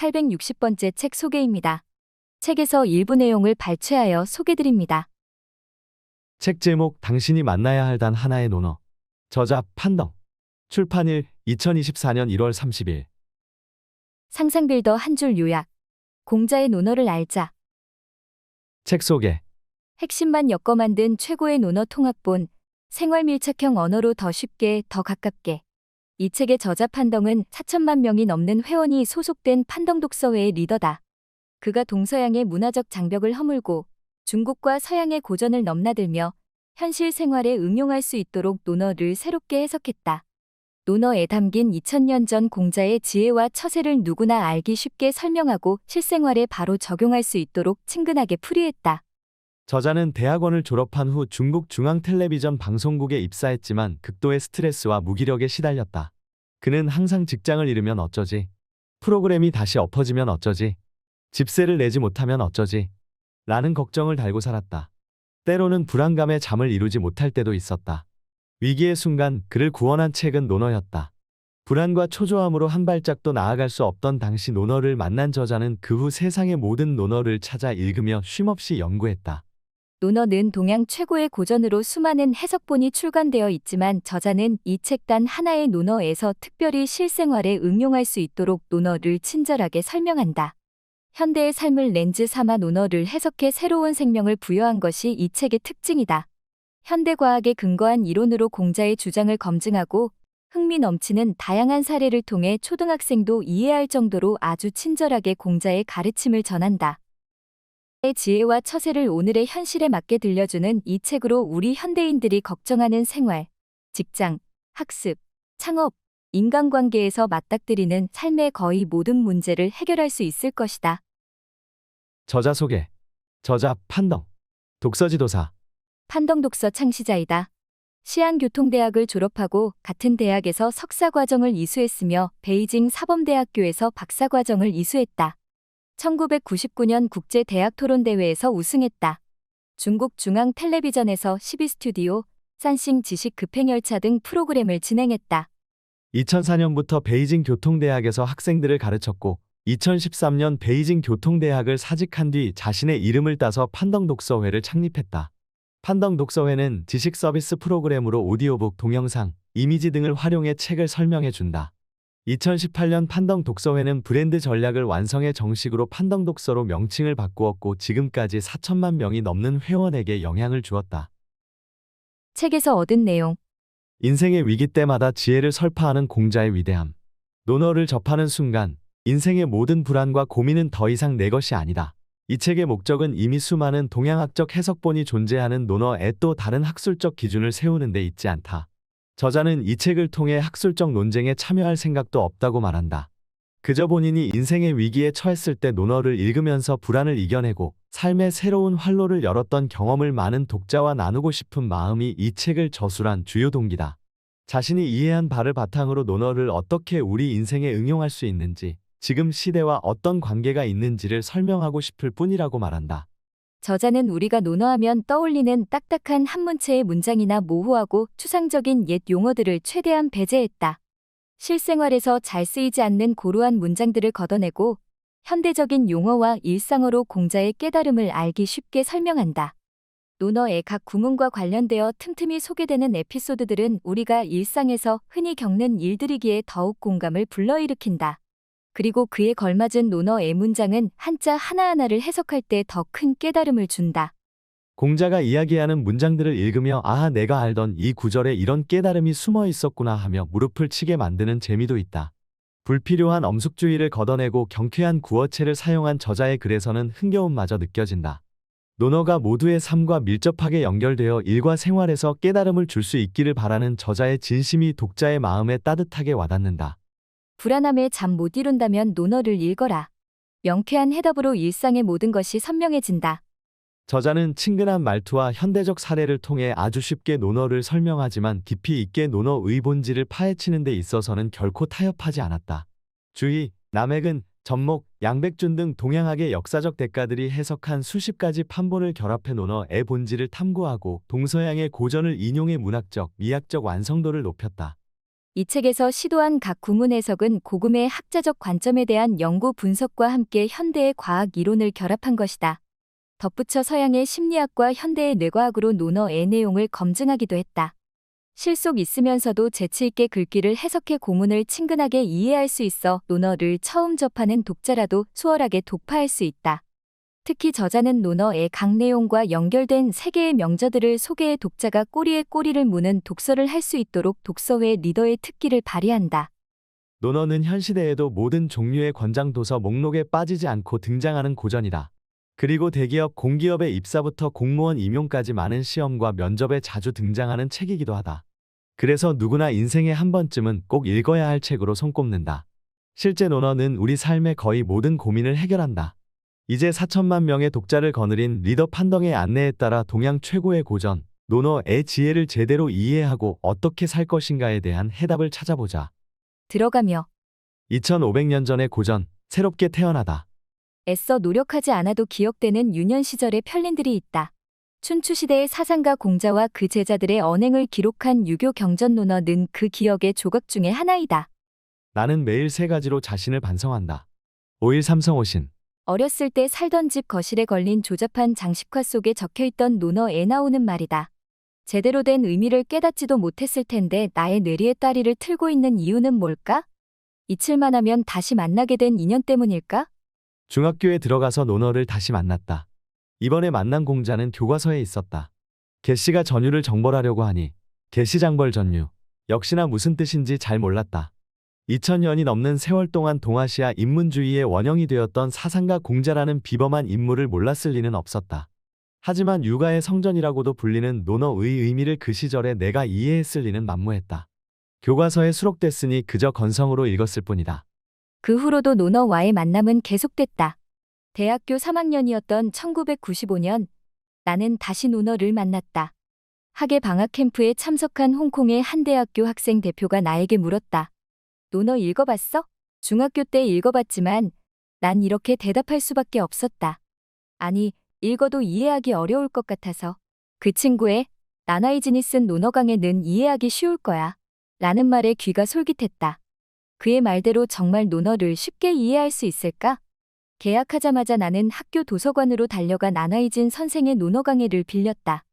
860번째 책 소개입니다. 책에서 일부 내용을 발췌하여 소개드립니다. 책 제목 당신이 만나야 할 단 하나의 논어. 저자 판덕. 출판일 2024년 1월 30일. 상상빌더 한 줄 요약. 공자의 논어를 알자. 책 소개. 핵심만 엮어 만든 최고의 논어 통합본. 생활 밀착형 언어로 더 쉽게, 더 가깝게. 이 책의 저자 판덕은 4천만 명이 넘는 회원이 소속된 판덕 독서회의 리더다. 그가 동서양의 문화적 장벽을 허물고 중국과 서양의 고전을 넘나들며 현실 생활에 응용할 수 있도록 논어를 새롭게 해석했다. 논어에 담긴 2000년 전 공자의 지혜와 처세를 누구나 알기 쉽게 설명하고 실생활에 바로 적용할 수 있도록 친근하게 풀이했다. 저자는 대학원을 졸업한 후 중국 중앙텔레비전 방송국에 입사했지만 극도의 스트레스와 무기력에 시달렸다. 그는 항상 직장을 잃으면 어쩌지? 프로그램이 다시 엎어지면 어쩌지? 집세를 내지 못하면 어쩌지? 라는 걱정을 달고 살았다. 때로는 불안감에 잠을 이루지 못할 때도 있었다. 위기의 순간 그를 구원한 책은 논어였다. 불안과 초조함으로 한 발짝도 나아갈 수 없던 당시 논어를 만난 저자는 그 후 세상의 모든 논어를 찾아 읽으며 쉼없이 연구했다. 논어는 동양 최고의 고전으로 수많은 해석본이 출간되어 있지만 저자는 이 책 단 하나의 논어에서 특별히 실생활에 응용할 수 있도록 논어를 친절하게 설명한다. 현대의 삶을 렌즈 삼아 논어를 해석해 새로운 생명을 부여한 것이 이 책의 특징이다. 현대과학에 근거한 이론으로 공자의 주장을 검증하고 흥미 넘치는 다양한 사례를 통해 초등학생도 이해할 정도로 아주 친절하게 공자의 가르침을 전한다. 의 지혜와 처세를 오늘의 현실에 맞게 들려주는 이 책으로 우리 현대인들이 걱정하는 생활, 직장, 학습, 창업, 인간관계에서 맞닥뜨리는 삶의 거의 모든 문제를 해결할 수 있을 것이다. 저자 소개. 저자 판덕. 독서지도사. 판덕 독서 창시자이다. 시안교통대학을 졸업하고 같은 대학에서 석사과정을 이수했으며 베이징 사범대학교에서 박사과정을 이수했다. 1999년 국제대학토론대회에서 우승했다. 중국 중앙텔레비전에서 12스튜디오, 산싱 지식급행열차 등 프로그램을 진행했다. 2004년부터 베이징 교통대학에서 학생들을 가르쳤고 2013년 베이징 교통대학을 사직한 뒤 자신의 이름을 따서 판덕 독서회를 창립했다. 판덕 독서회는 지식 서비스 프로그램으로 오디오북, 동영상, 이미지 등을 활용해 책을 설명해 준다. 2018년 판덕 독서회는 브랜드 전략을 완성해 정식으로 판덕 독서로 명칭을 바꾸었고 지금까지 4천만 명이 넘는 회원에게 영향을 주었다. 책에서 얻은 내용. 인생의 위기 때마다 지혜를 설파하는 공자의 위대함. 논어를 접하는 순간 인생의 모든 불안과 고민은 더 이상 내 것이 아니다. 이 책의 목적은 이미 수많은 동양학적 해석본이 존재하는 논어에 또 다른 학술적 기준을 세우는 데 있지 않다. 저자는 이 책을 통해 학술적 논쟁에 참여할 생각도 없다고 말한다. 그저 본인이 인생의 위기에 처했을 때 논어를 읽으면서 불안을 이겨내고 삶의 새로운 활로를 열었던 경험을 많은 독자와 나누고 싶은 마음이 이 책을 저술한 주요 동기다. 자신이 이해한 바를 바탕으로 논어를 어떻게 우리 인생에 응용할 수 있는지, 지금 시대와 어떤 관계가 있는지를 설명하고 싶을 뿐이라고 말한다. 저자는 우리가 논어하면 떠올리는 딱딱한 한문체의 문장이나 모호하고 추상적인 옛 용어들을 최대한 배제했다. 실생활에서 잘 쓰이지 않는 고루한 문장들을 걷어내고 현대적인 용어와 일상어로 공자의 깨달음을 알기 쉽게 설명한다. 논어의 각 구문과 관련되어 틈틈이 소개되는 에피소드들은 우리가 일상에서 흔히 겪는 일들이기에 더욱 공감을 불러일으킨다. 그리고 그에 걸맞은 논어의 문장은 한자 하나하나를 해석할 때 더 큰 깨달음을 준다. 공자가 이야기하는 문장들을 읽으며 아하 내가 알던 이 구절에 이런 깨달음이 숨어 있었구나 하며 무릎을 치게 만드는 재미도 있다. 불필요한 엄숙주의를 걷어내고 경쾌한 구어체를 사용한 저자의 글에서는 흥겨움마저 느껴진다. 논어가 모두의 삶과 밀접하게 연결되어 일과 생활에서 깨달음을 줄 수 있기를 바라는 저자의 진심이 독자의 마음에 따뜻하게 와닿는다. 불안함에 잠 못 이룬다면 논어를 읽어라. 명쾌한 해답으로 일상의 모든 것이 선명해진다. 저자는 친근한 말투와 현대적 사례를 통해 아주 쉽게 논어를 설명하지만 깊이 있게 논어의 본질을 파헤치는 데 있어서는 결코 타협하지 않았다. 주의, 남핵은, 전목, 양백준 등 동양학의 역사적 대가들이 해석한 수십 가지 판본을 결합해 논어의 본질을 탐구하고 동서양의 고전을 인용해 문학적, 미학적 완성도를 높였다. 이 책에서 시도한 각 구문 해석은 고금의 학자적 관점에 대한 연구 분석과 함께 현대의 과학 이론을 결합한 것이다. 덧붙여 서양의 심리학과 현대의 뇌과학으로 논어의 내용을 검증하기도 했다. 실속 있으면서도 재치있게 글귀를 해석해 고문을 친근하게 이해할 수 있어 논어를 처음 접하는 독자라도 수월하게 독파할 수 있다. 특히 저자는 논어의 각 내용과 연결된 세계의 명저들을 소개해 독자가 꼬리에 꼬리를 무는 독서를 할 수 있도록 독서회 리더의 특기를 발휘한다. 논어는 현 시대에도 모든 종류의 권장 도서 목록에 빠지지 않고 등장하는 고전이다. 그리고 대기업, 공기업의 입사부터 공무원 임용까지 많은 시험과 면접에 자주 등장하는 책이기도 하다. 그래서 누구나 인생에 한 번쯤은 꼭 읽어야 할 책으로 손꼽는다. 실제 논어는 우리 삶의 거의 모든 고민을 해결한다. 이제 4천만 명의 독자를 거느린 리더 판덕의 안내에 따라 동양 최고의 고전, 논어의 지혜를 제대로 이해하고 어떻게 살 것인가에 대한 해답을 찾아보자. 들어가며 2500년 전의 고전, 새롭게 태어나다. 애써 노력하지 않아도 기억되는 유년 시절의 편린들이 있다. 춘추시대의 사상가 공자와 그 제자들의 언행을 기록한 유교 경전 논어는 그 기억의 조각 중의 하나이다. 나는 매일 세 가지로 자신을 반성한다. 5일 삼성오신. 어렸을 때 살던 집 거실에 걸린 조잡한 장식화 속에 적혀있던 논어에 나오는 말이다. 제대로 된 의미를 깨닫지도 못했을 텐데 나의 뇌리에 따리를 틀고 있는 이유는 뭘까? 잊을만 하면 다시 만나게 된 인연 때문일까? 중학교에 들어가서 논어를 다시 만났다. 이번에 만난 공자는 교과서에 있었다. 개씨가 전유를 정벌하려고 하니 개씨장벌 전유. 역시나 무슨 뜻인지 잘 몰랐다. 2000년이 넘는 세월 동안 동아시아 인문주의의 원형이 되었던 사상가 공자라는 비범한 인물을 몰랐을 리는 없었다. 하지만 육아의 성전이라고도 불리는 논어의 의미를 그 시절에 내가 이해했을 리는 만무했다. 교과서에 수록됐으니 그저 건성으로 읽었을 뿐이다. 그 후로도 논어와의 만남은 계속됐다. 대학교 3학년이었던 1995년, 나는 다시 논어를 만났다. 학예 방학 캠프에 참석한 홍콩의 한 대학교 학생 대표가 나에게 물었다. 논어 읽어봤어? 중학교 때 읽어봤지만 난 이렇게 대답할 수밖에 없었다. 아니, 읽어도 이해하기 어려울 것 같아서. 그 친구의 나나이진이 쓴 논어강에는 이해하기 쉬울 거야. 라는 말에 귀가 솔깃했다. 그의 말대로 정말 논어를 쉽게 이해할 수 있을까? 개학하자마자 나는 학교 도서관으로 달려가 나나이진 선생의 논어 강해를 빌렸다.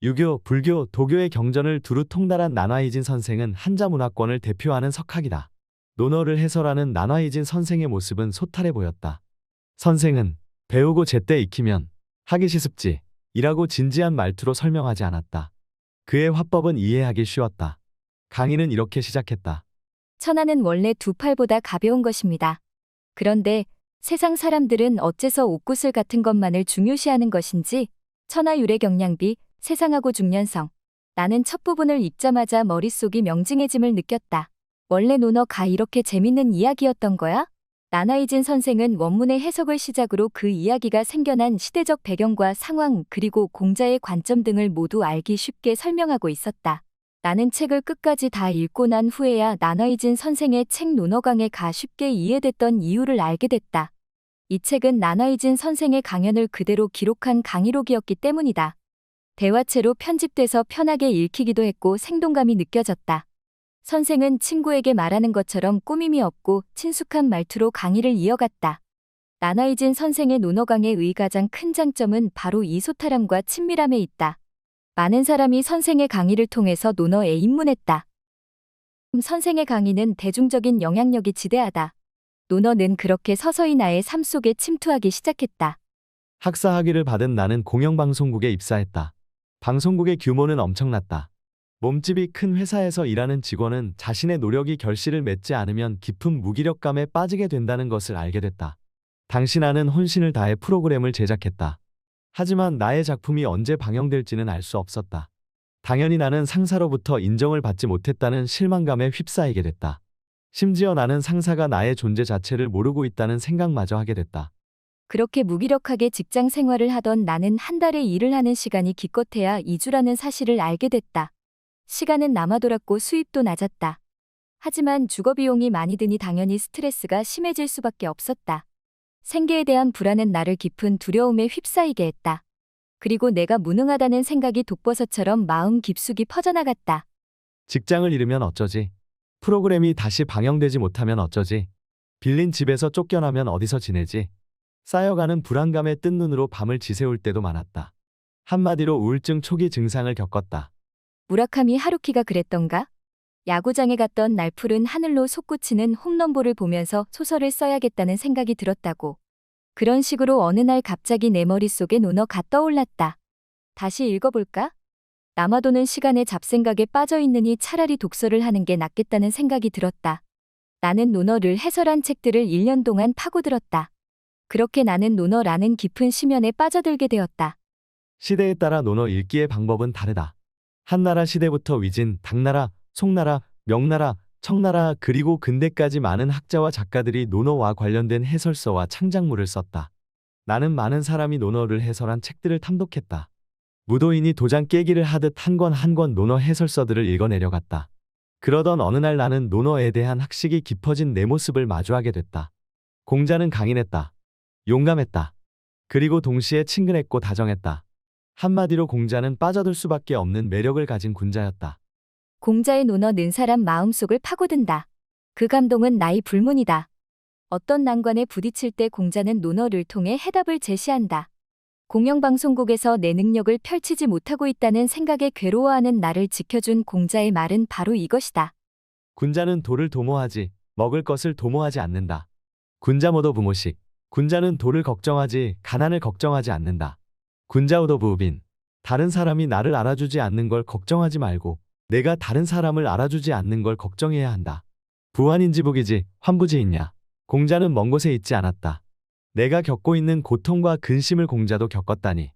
유교, 불교, 도교의 경전을 두루 통달한 나나이진 선생은 한자 문화권을 대표하는 석학이다. 논어를 해설하는 나나이진 선생의 모습은 소탈해 보였다. 선생은 배우고 제때 익히면 하기 시습지 이라고 진지한 말투로 설명하지 않았다. 그의 화법은 이해하기 쉬웠다. 강의는 이렇게 시작했다. 천하는 원래 두 팔보다 가벼운 것입니다. 그런데 세상 사람들은 어째서 옷구슬 같은 것만을 중요시하는 것인지 천하 유래 경량비, 세상하고 중년성. 나는 첫 부분을 읽자마자 머릿속이 명징해짐을 느꼈다. 원래 논어가 이렇게 재밌는 이야기였던 거야? 나나이진 선생은 원문의 해석을 시작으로 그 이야기가 생겨난 시대적 배경과 상황 그리고 공자의 관점 등을 모두 알기 쉽게 설명하고 있었다. 나는 책을 끝까지 다 읽고 난 후에야 나나이진 선생의 책 논어강해가 쉽게 이해됐던 이유를 알게 됐다. 이 책은 나나이진 선생의 강연을 그대로 기록한 강의록이었기 때문이다. 대화체로 편집돼서 편하게 읽히기도 했고 생동감이 느껴졌다. 선생은 친구에게 말하는 것처럼 꾸밈이 없고 친숙한 말투로 강의를 이어갔다. 나나이진 선생의 논어강해의 가장 큰 장점은 바로 이 소탈함과 친밀함에 있다. 많은 사람이 선생의 강의를 통해서 논어에 입문했다. 선생의 강의는 대중적인 영향력이 지대하다. 논어는 그렇게 서서히 나의 삶 속에 침투하기 시작했다. 학사 학위를 받은 나는 공영방송국에 입사했다. 방송국의 규모는 엄청났다. 몸집이 큰 회사에서 일하는 직원은 자신의 노력이 결실을 맺지 않으면 깊은 무기력감에 빠지게 된다는 것을 알게 됐다. 당시 나는 혼신을 다해 프로그램을 제작했다. 하지만 나의 작품이 언제 방영될지는 알 수 없었다. 당연히 나는 상사로부터 인정을 받지 못했다는 실망감에 휩싸이게 됐다. 심지어 나는 상사가 나의 존재 자체를 모르고 있다는 생각마저 하게 됐다. 그렇게 무기력하게 직장 생활을 하던 나는 한 달에 일을 하는 시간이 기껏해야 2주라는 사실을 알게 됐다. 시간은 남아돌았고 수입도 낮았다. 하지만 주거비용이 많이 드니 당연히 스트레스가 심해질 수밖에 없었다. 생계에 대한 불안은 나를 깊은 두려움에 휩싸이게 했다. 그리고 내가 무능하다는 생각이 독버섯처럼 마음 깊숙이 퍼져나갔다. 직장을 잃으면 어쩌지? 프로그램이 다시 방영되지 못하면 어쩌지? 빌린 집에서 쫓겨나면 어디서 지내지? 쌓여가는 불안감에 뜬 눈으로 밤을 지새울 때도 많았다. 한마디로 우울증 초기 증상을 겪었다. 무라카미 하루키가 그랬던가? 야구장에 갔던 날 푸른 하늘로 솟구치는 홈런볼을 보면서 소설을 써야겠다는 생각이 들었다고. 그런 식으로 어느 날 갑자기 내 머릿속에 논어가 떠올랐다. 다시 읽어볼까? 남아도는 시간에 잡생각에 빠져있느니 차라리 독서를 하는 게 낫겠다는 생각이 들었다. 나는 논어를 해설한 책들을 1년 동안 파고들었다. 그렇게 나는 논어라는 깊은 심연에 빠져들게 되었다. 시대에 따라 논어 읽기의 방법은 다르다. 한나라 시대부터 위진, 당나라, 송나라, 명나라, 청나라 그리고 근대까지 많은 학자와 작가들이 논어와 관련된 해설서와 창작물을 썼다. 나는 많은 사람이 논어를 해설한 책들을 탐독했다. 무도인이 도장 깨기를 하듯 한 권 한 권 논어 해설서들을 읽어내려갔다. 그러던 어느 날 나는 논어에 대한 학식이 깊어진 내 모습을 마주하게 됐다. 공자는 강인했다. 용감했다. 그리고 동시에 친근했고 다정했다. 한마디로 공자는 빠져들 수밖에 없는 매력을 가진 군자였다. 공자의 논어 는 사람 마음속을 파고든다. 그 감동은 나의 불문이다. 어떤 난관에 부딪힐 때 공자는 논어를 통해 해답을 제시한다. 공영방송국에서 내 능력을 펼치지 못하고 있다는 생각에 괴로워하는 나를 지켜준 공자의 말은 바로 이것이다. 군자는 돌을 도모하지 먹을 것을 도모하지 않는다. 군자모도 부모식. 군자는 돌을 걱정하지 가난을 걱정하지 않는다. 군자오도 부우빈. 다른 사람이 나를 알아주지 않는 걸 걱정하지 말고 내가 다른 사람을 알아주지 않는 걸 걱정해야 한다. 부안인지 북이지 환부지 있냐. 공자는 먼 곳에 있지 않았다. 내가 겪고 있는 고통과 근심을 공자도 겪었다니.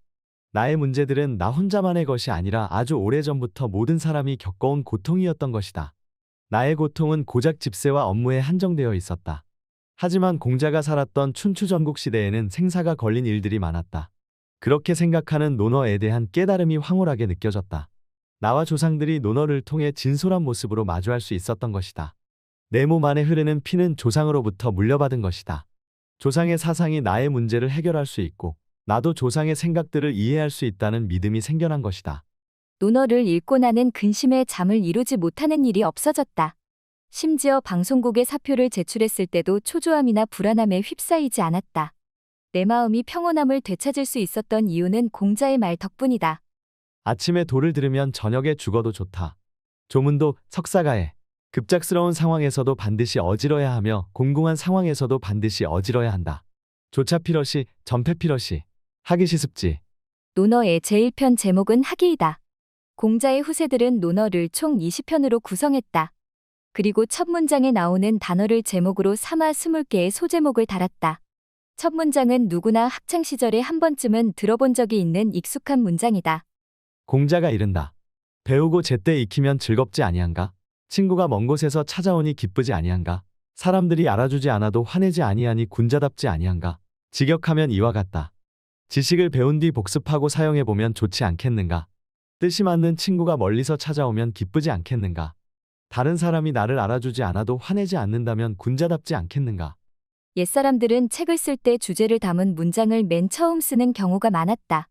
나의 문제들은 나 혼자만의 것이 아니라 아주 오래전부터 모든 사람이 겪어온 고통이었던 것이다. 나의 고통은 고작 집세와 업무에 한정되어 있었다. 하지만 공자가 살았던 춘추전국 시대에는 생사가 걸린 일들이 많았다. 그렇게 생각하는 논어에 대한 깨달음이 황홀하게 느껴졌다. 나와 조상들이 논어를 통해 진솔한 모습으로 마주할 수 있었던 것이다. 내 몸 안에 흐르는 피는 조상으로부터 물려받은 것이다. 조상의 사상이 나의 문제를 해결할 수 있고 나도 조상의 생각들을 이해할 수 있다는 믿음이 생겨난 것이다. 논어를 읽고 나는 근심에 잠을 이루지 못하는 일이 없어졌다. 심지어 방송국에 사표를 제출했을 때도 초조함이나 불안함에 휩싸이지 않았다. 내 마음이 평온함을 되찾을 수 있었던 이유는 공자의 말 덕분이다. 아침에 도를 들으면 저녁에 죽어도 좋다. 조문도 석사가에 급작스러운 상황에서도 반드시 어지러야 하며 공공한 상황에서도 반드시 어지러야 한다. 조차 필요시 전패 필요시 하기시 습지. 논어의 제1편 제목은 학이이다. 공자의 후세들은 논어를 총 20편으로 구성했다. 그리고 첫 문장에 나오는 단어를 제목으로 삼아 20개의 소제목을 달았다. 첫 문장은 누구나 학창시절에 한 번쯤은 들어본 적이 있는 익숙한 문장이다. 공자가 이른다. 배우고 제때 익히면 즐겁지 아니한가? 친구가 먼 곳에서 찾아오니 기쁘지 아니한가? 사람들이 알아주지 않아도 화내지 아니하니 군자답지 아니한가? 직역하면 이와 같다. 지식을 배운 뒤 복습하고 사용해보면 좋지 않겠는가? 뜻이 맞는 친구가 멀리서 찾아오면 기쁘지 않겠는가? 다른 사람이 나를 알아주지 않아도 화내지 않는다면 군자답지 않겠는가? 옛사람들은 책을 쓸 때 주제를 담은 문장을 맨 처음 쓰는 경우가 많았다.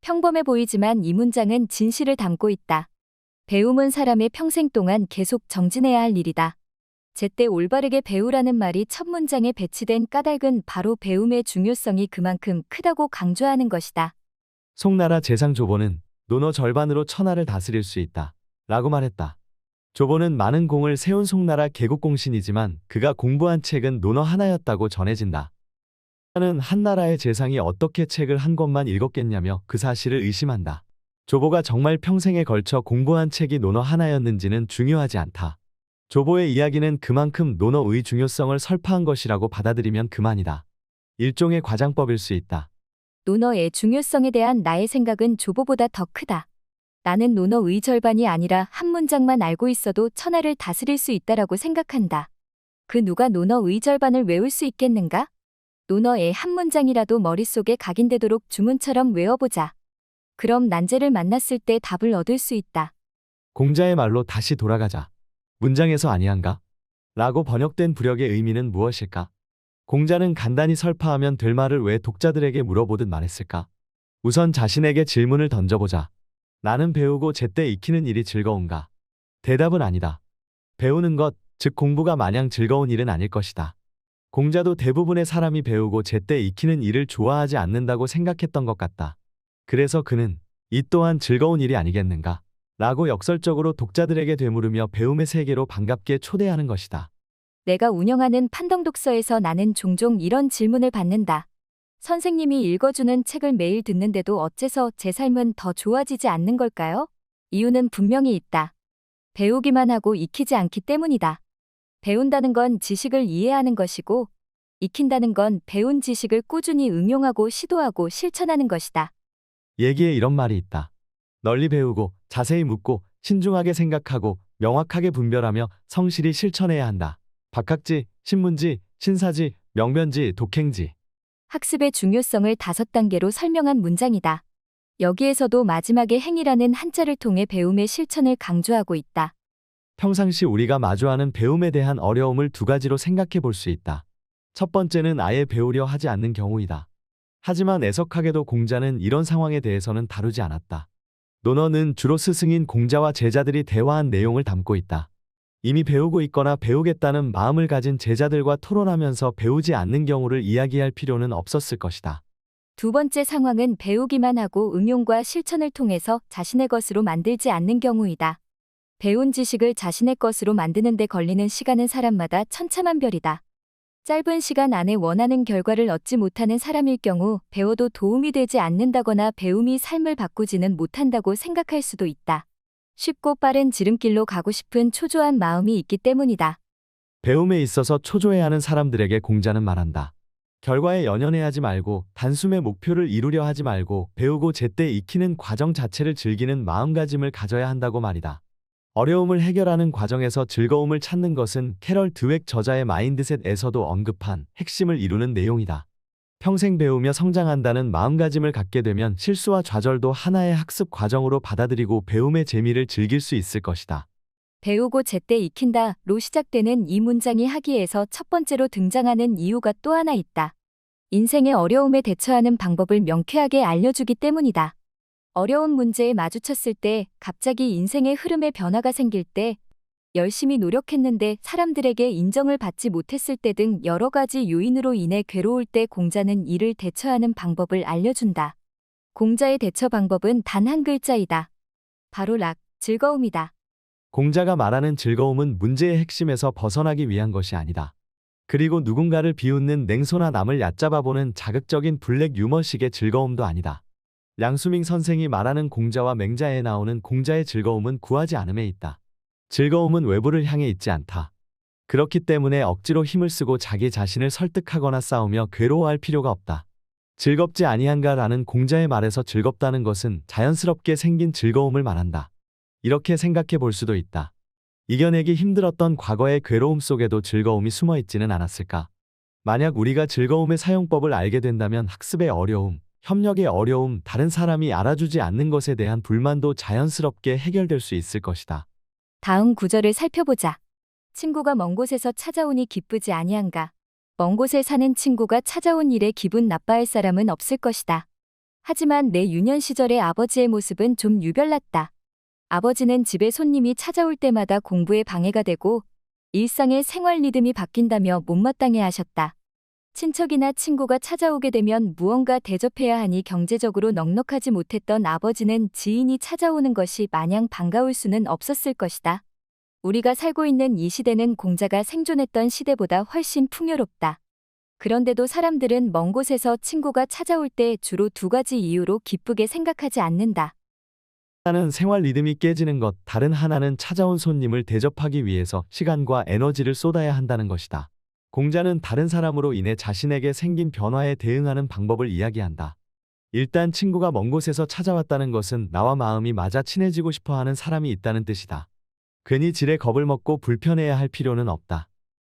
평범해 보이지만 이 문장은 진실을 담고 있다. 배움은 사람의 평생 동안 계속 정진해야 할 일이다. 제때 올바르게 배우라는 말이 첫 문장에 배치된 까닭은 바로 배움의 중요성이 그만큼 크다고 강조하는 것이다. 송나라 재상 조보는 논어 절반으로 천하를 다스릴 수 있다. 라고 말했다. 조보는 많은 공을 세운 송나라 개국공신이지만 그가 공부한 책은 논어 하나였다고 전해진다. 나는 한나라의 재상이 어떻게 책을 한 권만 읽었겠냐며 그 사실을 의심한다. 조보가 정말 평생에 걸쳐 공부한 책이 논어 하나였는지는 중요하지 않다. 조보의 이야기는 그만큼 논어의 중요성을 설파한 것이라고 받아들이면 그만이다. 일종의 과장법일 수 있다. 논어의 중요성에 대한 나의 생각은 조보보다 더 크다. 나는 논어의 절반이 아니라 한 문장만 알고 있어도 천하를 다스릴 수 있다라고 생각한다. 그 누가 논어의 절반을 외울 수 있겠는가? 논어의 한 문장이라도 머릿속에 각인되도록 주문처럼 외워보자. 그럼 난제를 만났을 때 답을 얻을 수 있다. 공자의 말로 다시 돌아가자. 문장에서 아니한가? 라고 번역된 부력의 의미는 무엇일까? 공자는 간단히 설파하면 될 말을 왜 독자들에게 물어보듯 말했을까? 우선 자신에게 질문을 던져보자. 나는 배우고 제때 익히는 일이 즐거운가? 대답은 아니다. 배우는 것, 즉 공부가 마냥 즐거운 일은 아닐 것이다. 공자도 대부분의 사람이 배우고 제때 익히는 일을 좋아하지 않는다고 생각했던 것 같다. 그래서 그는 이 또한 즐거운 일이 아니겠는가? 라고 역설적으로 독자들에게 되물으며 배움의 세계로 반갑게 초대하는 것이다. 내가 운영하는 판덕독서에서 나는 종종 이런 질문을 받는다. 선생님이 읽어주는 책을 매일 듣는데도 어째서 제 삶은 더 좋아지지 않는 걸까요? 이유는 분명히 있다. 배우기만 하고 익히지 않기 때문이다. 배운다는 건 지식을 이해하는 것이고, 익힌다는 건 배운 지식을 꾸준히 응용하고 시도하고 실천하는 것이다. 얘기에 이런 말이 있다. 널리 배우고 자세히 묻고 신중하게 생각하고 명확하게 분별하며 성실히 실천해야 한다. 박학지, 신문지, 신사지, 명변지, 독행지. 학습의 중요성을 5단계로 설명한 문장이다. 여기에서도 마지막에 행이라는 한자를 통해 배움의 실천을 강조하고 있다. 평상시 우리가 마주하는 배움에 대한 어려움을 2가지로 생각해 볼 수 있다. 첫 번째는 아예 배우려 하지 않는 경우이다. 하지만 애석하게도 공자는 이런 상황에 대해서는 다루지 않았다. 논어는 주로 스승인 공자와 제자들이 대화한 내용을 담고 있다. 이미 배우고 있거나 배우겠다는 마음을 가진 제자들과 토론하면서 배우지 않는 경우를 이야기할 필요는 없었을 것이다. 두 번째 상황은 배우기만 하고 응용과 실천을 통해서 자신의 것으로 만들지 않는 경우이다. 배운 지식을 자신의 것으로 만드는 데 걸리는 시간은 사람마다 천차만별이다. 짧은 시간 안에 원하는 결과를 얻지 못하는 사람일 경우 배워도 도움이 되지 않는다거나 배움이 삶을 바꾸지는 못한다고 생각할 수도 있다. 쉽고 빠른 지름길로 가고 싶은 초조한 마음이 있기 때문이다. 배움에 있어서 초조해하는 사람들에게 공자는 말한다. 결과에 연연해하지 말고 단숨에 목표를 이루려 하지 말고 배우고 제때 익히는 과정 자체를 즐기는 마음가짐을 가져야 한다고 말이다. 어려움을 해결하는 과정에서 즐거움을 찾는 것은 캐럴 드웩 저자의 마인드셋에서도 언급한 핵심을 이루는 내용이다. 평생 배우며 성장한다는 마음가짐을 갖게 되면 실수와 좌절도 하나의 학습 과정으로 받아들이고 배움의 재미를 즐길 수 있을 것이다. 배우고 제때 익힌다로 시작되는 이 문장이 학위에서 첫 번째로 등장하는 이유가 또 하나 있다. 인생의 어려움에 대처하는 방법을 명쾌하게 알려주기 때문이다. 어려운 문제에 마주쳤을 때, 갑자기 인생의 흐름에 변화가 생길 때, 열심히 노력했는데 사람들에게 인정을 받지 못했을 때 등 여러 가지 요인으로 인해 괴로울 때 공자는 이를 대처하는 방법을 알려준다. 공자의 대처 방법은 단 한 글자이다. 바로 즐거움이다. 공자가 말하는 즐거움은 문제의 핵심에서 벗어나기 위한 것이 아니다. 그리고 누군가를 비웃는 냉소나 남을 얕잡아보는 자극적인 블랙 유머식의 즐거움도 아니다. 량수밍 선생이 말하는 공자와 맹자에 나오는 공자의 즐거움은 구하지 않음에 있다. 즐거움은 외부를 향해 있지 않다. 그렇기 때문에 억지로 힘을 쓰고 자기 자신을 설득하거나 싸우며 괴로워할 필요가 없다. 즐겁지 아니한가라는 공자의 말에서 즐겁다는 것은 자연스럽게 생긴 즐거움을 말한다. 이렇게 생각해 볼 수도 있다. 이겨내기 힘들었던 과거의 괴로움 속에도 즐거움이 숨어 있지는 않았을까? 만약 우리가 즐거움의 사용법을 알게 된다면 학습의 어려움, 협력의 어려움, 다른 사람이 알아주지 않는 것에 대한 불만도 자연스럽게 해결될 수 있을 것이다. 다음 구절을 살펴보자. 친구가 먼 곳에서 찾아오니 기쁘지 아니한가. 먼 곳에 사는 친구가 찾아온 일에 기분 나빠할 사람은 없을 것이다. 하지만 내 유년 시절의 아버지의 모습은 좀 유별났다. 아버지는 집에 손님이 찾아올 때마다 공부에 방해가 되고 일상의 생활 리듬이 바뀐다며 못마땅해 하셨다. 친척이나 친구가 찾아오게 되면 무언가 대접해야 하니 경제적으로 넉넉하지 못했던 아버지는 지인이 찾아오는 것이 마냥 반가울 수는 없었을 것이다. 우리가 살고 있는 이 시대는 공자가 생존했던 시대보다 훨씬 풍요롭다. 그런데도 사람들은 먼 곳에서 친구가 찾아올 때 주로 2가지 이유로 기쁘게 생각하지 않는다. 하나는 생활 리듬이 깨지는 것, 다른 하나는 찾아온 손님을 대접하기 위해서 시간과 에너지를 쏟아야 한다는 것이다. 공자는 다른 사람으로 인해 자신에게 생긴 변화에 대응하는 방법을 이야기한다. 일단 친구가 먼 곳에서 찾아왔다는 것은 나와 마음이 맞아 친해지고 싶어하는 사람이 있다는 뜻이다. 괜히 지레 겁을 먹고 불편해야 할 필요는 없다.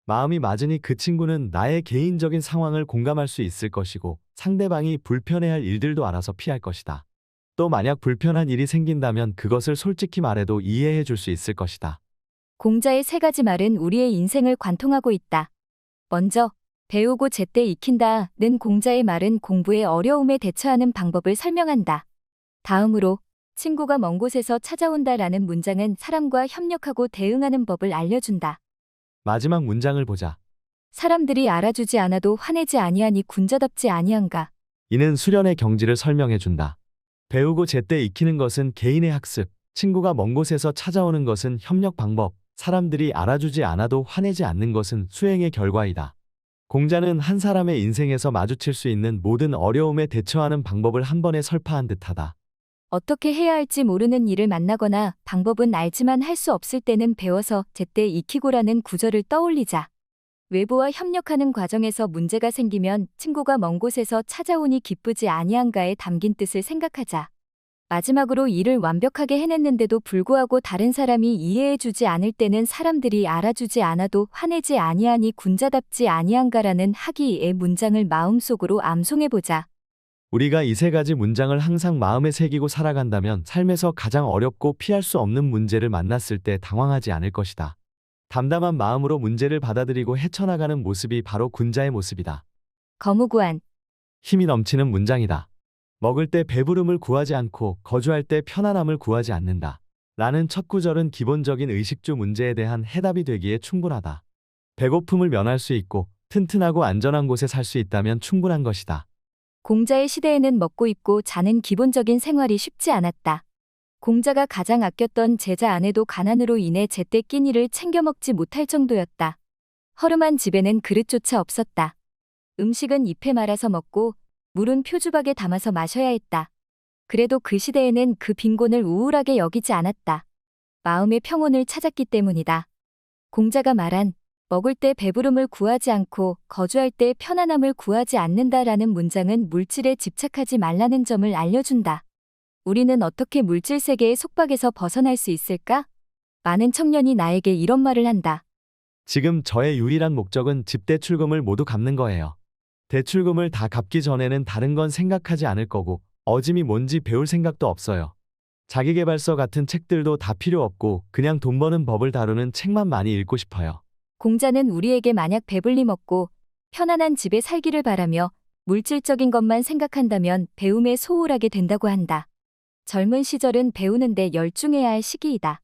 마음이 맞으니 그 친구는 나의 개인적인 상황을 공감할 수 있을 것이고 상대방이 불편해할 일들도 알아서 피할 것이다. 또 만약 불편한 일이 생긴다면 그것을 솔직히 말해도 이해해 줄 수 있을 것이다. 공자의 3가지 말은 우리의 인생을 관통하고 있다. 먼저, 배우고 제때 익힌다는 공자의 말은 공부의 어려움에 대처하는 방법을 설명한다. 다음으로, 친구가 먼 곳에서 찾아온다라는 문장은 사람과 협력하고 대응하는 법을 알려준다. 마지막 문장을 보자. 사람들이 알아주지 않아도 화내지 아니하니 군자답지 아니한가. 이는 수련의 경지를 설명해 준다. 배우고 제때 익히는 것은 개인의 학습, 친구가 먼 곳에서 찾아오는 것은 협력 방법, 사람들이 알아주지 않아도 화내지 않는 것은 수행의 결과이다. 공자는 한 사람의 인생에서 마주칠 수 있는 모든 어려움에 대처하는 방법을 한 번에 설파한 듯하다. 어떻게 해야 할지 모르는 일을 만나거나 방법은 알지만 할 수 없을 때는 배워서 제때 익히고라는 구절을 떠올리자. 외부와 협력하는 과정에서 문제가 생기면 친구가 먼 곳에서 찾아오니 기쁘지 아니한가에 담긴 뜻을 생각하자. 마지막으로 일을 완벽하게 해냈는데도 불구하고 다른 사람이 이해해주지 않을 때는 사람들이 알아주지 않아도 화내지 아니하니 군자답지 아니한가라는 학이의 문장을 마음속으로 암송해보자. 우리가 이 세 가지 문장을 항상 마음에 새기고 살아간다면 삶에서 가장 어렵고 피할 수 없는 문제를 만났을 때 당황하지 않을 것이다. 담담한 마음으로 문제를 받아들이고 헤쳐나가는 모습이 바로 군자의 모습이다. 거무구한. 힘이 넘치는 문장이다. 먹을 때 배부름을 구하지 않고 거주할 때 편안함을 구하지 않는다. 라는 첫 구절은 기본적인 의식주 문제에 대한 해답이 되기에 충분하다. 배고픔을 면할 수 있고 튼튼하고 안전한 곳에 살 수 있다면 충분한 것이다. 공자의 시대에는 먹고 입고 자는 기본적인 생활이 쉽지 않았다. 공자가 가장 아꼈던 제자 아내도 가난으로 인해 제때 끼니를 챙겨 먹지 못할 정도였다. 허름한 집에는 그릇조차 없었다. 음식은 잎에 말아서 먹고 물은 표주박에 담아서 마셔야 했다. 그래도 그 시대에는 그 빈곤을 우울하게 여기지 않았다. 마음의 평온을 찾았기 때문이다. 공자가 말한 먹을 때 배부름을 구하지 않고 거주할 때 편안함을 구하지 않는다라는 문장은 물질에 집착하지 말라는 점을 알려준다. 우리는 어떻게 물질 세계의 속박에서 벗어날 수 있을까? 많은 청년이 나에게 이런 말을 한다. 지금 저의 유일한 목적은 집 대출금을 모두 갚는 거예요. 대출금을 다 갚기 전에는 다른 건 생각하지 않을 거고 어짐이 뭔지 배울 생각도 없어요. 자기계발서 같은 책들도 다 필요 없고 그냥 돈 버는 법을 다루는 책만 많이 읽고 싶어요. 공자는 우리에게 만약 배불리 먹고 편안한 집에 살기를 바라며 물질적인 것만 생각한다면 배움에 소홀하게 된다고 한다. 젊은 시절은 배우는데 열중해야 할 시기이다.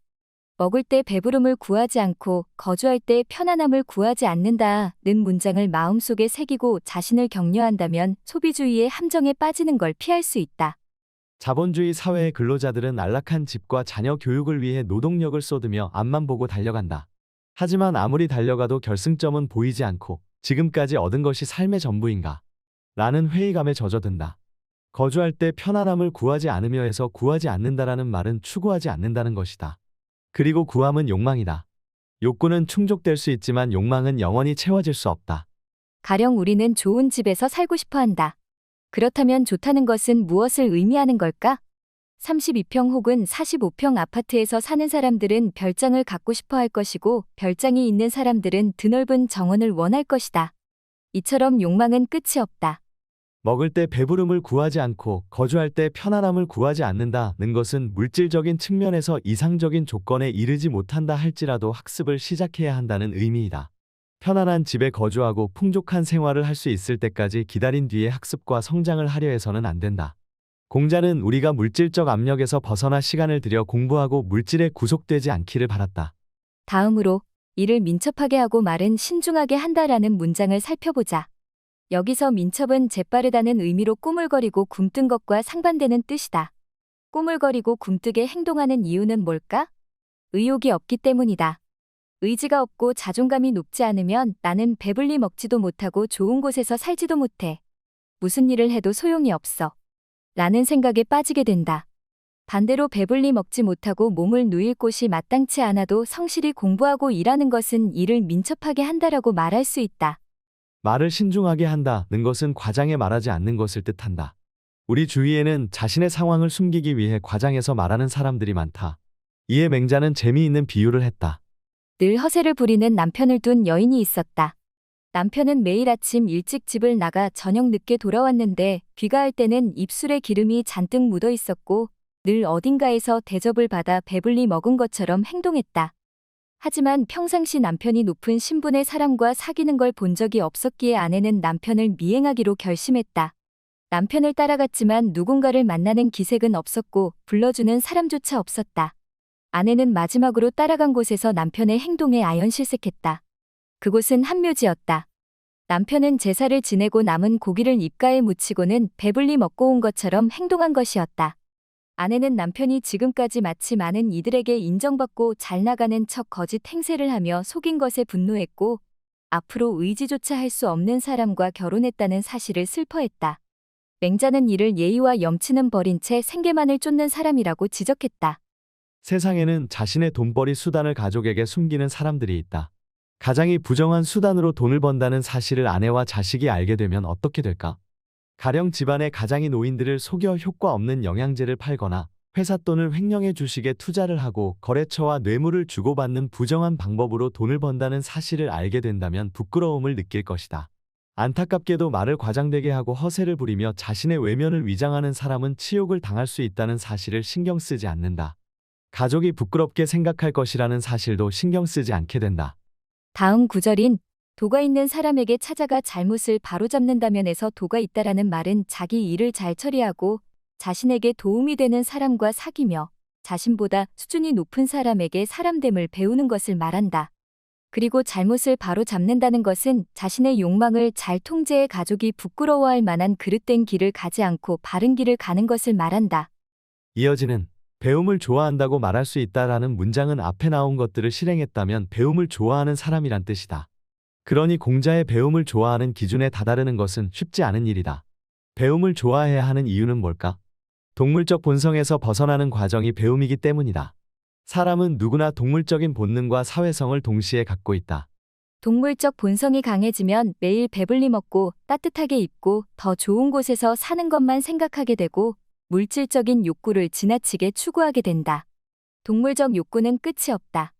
먹을 때 배부름을 구하지 않고 거주할 때 편안함을 구하지 않는다는 문장을 마음속에 새기고 자신을 격려한다면 소비주의의 함정에 빠지는 걸 피할 수 있다. 자본주의 사회의 근로자들은 안락한 집과 자녀 교육을 위해 노동력을 쏟으며 앞만 보고 달려간다. 하지만 아무리 달려가도 결승점은 보이지 않고 지금까지 얻은 것이 삶의 전부인가? 라는 회의감에 젖어든다. 거주할 때 편안함을 구하지 않으며 해서 구하지 않는다라는 말은 추구하지 않는다는 것이다. 그리고 구함은 욕망이다. 욕구는 충족될 수 있지만 욕망은 영원히 채워질 수 없다. 가령 우리는 좋은 집에서 살고 싶어 한다. 그렇다면 좋다는 것은 무엇을 의미하는 걸까? 32평 혹은 45평 아파트에서 사는 사람들은 별장을 갖고 싶어 할 것이고 별장이 있는 사람들은 드넓은 정원을 원할 것이다. 이처럼 욕망은 끝이 없다. 먹을 때 배부름을 구하지 않고 거주할 때 편안함을 구하지 않는다는 것은 물질적인 측면에서 이상적인 조건에 이르지 못한다 할지라도 학습을 시작해야 한다는 의미이다. 편안한 집에 거주하고 풍족한 생활을 할 수 있을 때까지 기다린 뒤에 학습과 성장을 하려 해서는 안 된다. 공자는 우리가 물질적 압력에서 벗어나 시간을 들여 공부하고 물질에 구속되지 않기를 바랐다. 다음으로 이를 민첩하게 하고 말은 신중하게 한다라는 문장을 살펴보자. 여기서 민첩은 재빠르다는 의미로 꾸물거리고 굼뜬 것과 상반되는 뜻이다. 꾸물거리고 굼뜨게 행동하는 이유는 뭘까? 의욕이 없기 때문이다. 의지가 없고 자존감이 높지 않으면 나는 배불리 먹지도 못하고 좋은 곳에서 살지도 못해. 무슨 일을 해도 소용이 없어. 라는 생각에 빠지게 된다. 반대로 배불리 먹지 못하고 몸을 누일 곳이 마땅치 않아도 성실히 공부하고 일하는 것은 일을 민첩하게 한다라고 말할 수 있다. 말을 신중하게 한다는 것은 과장해 말하지 않는 것을 뜻한다. 우리 주위에는 자신의 상황을 숨기기 위해 과장해서 말하는 사람들이 많다. 이에 맹자는 재미있는 비유를 했다. 늘 허세를 부리는 남편을 둔 여인이 있었다. 남편은 매일 아침 일찍 집을 나가 저녁 늦게 돌아왔는데 귀가할 때는 입술에 기름이 잔뜩 묻어 있었고 늘 어딘가에서 대접을 받아 배불리 먹은 것처럼 행동했다. 하지만 평상시 남편이 높은 신분의 사람과 사귀는 걸 본 적이 없었기에 아내는 남편을 미행하기로 결심했다. 남편을 따라갔지만 누군가를 만나는 기색은 없었고 불러주는 사람조차 없었다. 아내는 마지막으로 따라간 곳에서 남편의 행동에 아연실색했다. 그곳은 한묘지였다. 남편은 제사를 지내고 남은 고기를 입가에 묻히고는 배불리 먹고 온 것처럼 행동한 것이었다. 아내는 남편이 지금까지 마치 많은 이들에게 인정받고 잘 나가는 척 거짓 행세를 하며 속인 것에 분노했고 앞으로 의지조차 할 수 없는 사람과 결혼했다는 사실을 슬퍼했다. 맹자는 이를 예의와 염치는 버린 채 생계만을 쫓는 사람이라고 지적했다. 세상에는 자신의 돈벌이 수단을 가족에게 숨기는 사람들이 있다. 가장이 부정한 수단으로 돈을 번다는 사실을 아내와 자식이 알게 되면 어떻게 될까? 가령 집안의 가장이 노인들을 속여 효과 없는 영양제를 팔거나 회사 돈을 횡령해 주식에 투자를 하고 거래처와 뇌물을 주고받는 부정한 방법으로 돈을 번다는 사실을 알게 된다면 부끄러움을 느낄 것이다. 안타깝게도 말을 과장되게 하고 허세를 부리며 자신의 외면을 위장하는 사람은 치욕을 당할 수 있다는 사실을 신경 쓰지 않는다. 가족이 부끄럽게 생각할 것이라는 사실도 신경 쓰지 않게 된다. 다음 구절인 도가 있는 사람에게 찾아가 잘못을 바로잡는다면에서 도가 있다라는 말은 자기 일을 잘 처리하고 자신에게 도움이 되는 사람과 사귀며 자신보다 수준이 높은 사람에게 사람됨을 배우는 것을 말한다. 그리고 잘못을 바로잡는다는 것은 자신의 욕망을 잘 통제해 가족이 부끄러워할 만한 그릇된 길을 가지 않고 바른 길을 가는 것을 말한다. 이어지는 배움을 좋아한다고 말할 수 있다라는 문장은 앞에 나온 것들을 실행했다면 배움을 좋아하는 사람이란 뜻이다. 그러니 공자의 배움을 좋아하는 기준에 다다르는 것은 쉽지 않은 일이다. 배움을 좋아해야 하는 이유는 뭘까? 동물적 본성에서 벗어나는 과정이 배움이기 때문이다. 사람은 누구나 동물적인 본능과 사회성을 동시에 갖고 있다. 동물적 본성이 강해지면 매일 배불리 먹고 따뜻하게 입고 더 좋은 곳에서 사는 것만 생각하게 되고 물질적인 욕구를 지나치게 추구하게 된다. 동물적 욕구는 끝이 없다.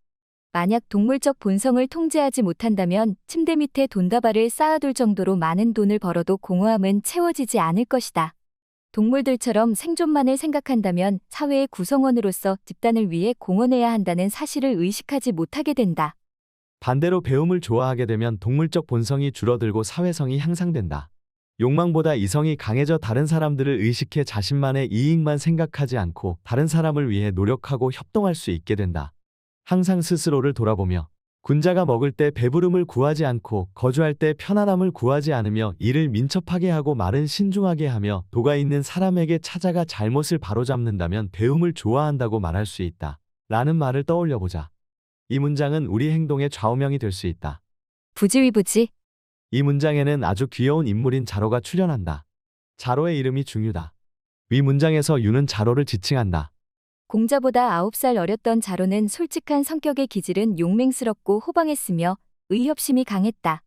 만약 동물적 본성을 통제하지 못한다면 침대 밑에 돈다발을 쌓아둘 정도로 많은 돈을 벌어도 공허함은 채워지지 않을 것이다. 동물들처럼 생존만을 생각한다면 사회의 구성원으로서 집단을 위해 공헌해야 한다는 사실을 의식하지 못하게 된다. 반대로 배움을 좋아하게 되면 동물적 본성이 줄어들고 사회성이 향상된다. 욕망보다 이성이 강해져 다른 사람들을 의식해 자신만의 이익만 생각하지 않고 다른 사람을 위해 노력하고 협동할 수 있게 된다. 항상 스스로를 돌아보며 군자가 먹을 때 배부름을 구하지 않고 거주할 때 편안함을 구하지 않으며 일을 민첩하게 하고 말은 신중하게 하며 도가 있는 사람에게 찾아가 잘못을 바로잡는다면 배움을 좋아한다고 말할 수 있다. 라는 말을 떠올려보자. 이 문장은 우리 행동의 좌우명이 될 수 있다. 부지위부지. 이 문장에는 아주 귀여운 인물인 자로가 출연한다. 자로의 이름이 중유다. 위 문장에서 유는 자로를 지칭한다. 공자보다 9살 어렸던 자로는 솔직한 성격의 기질은 용맹스럽고 호방했으며 의협심이 강했다.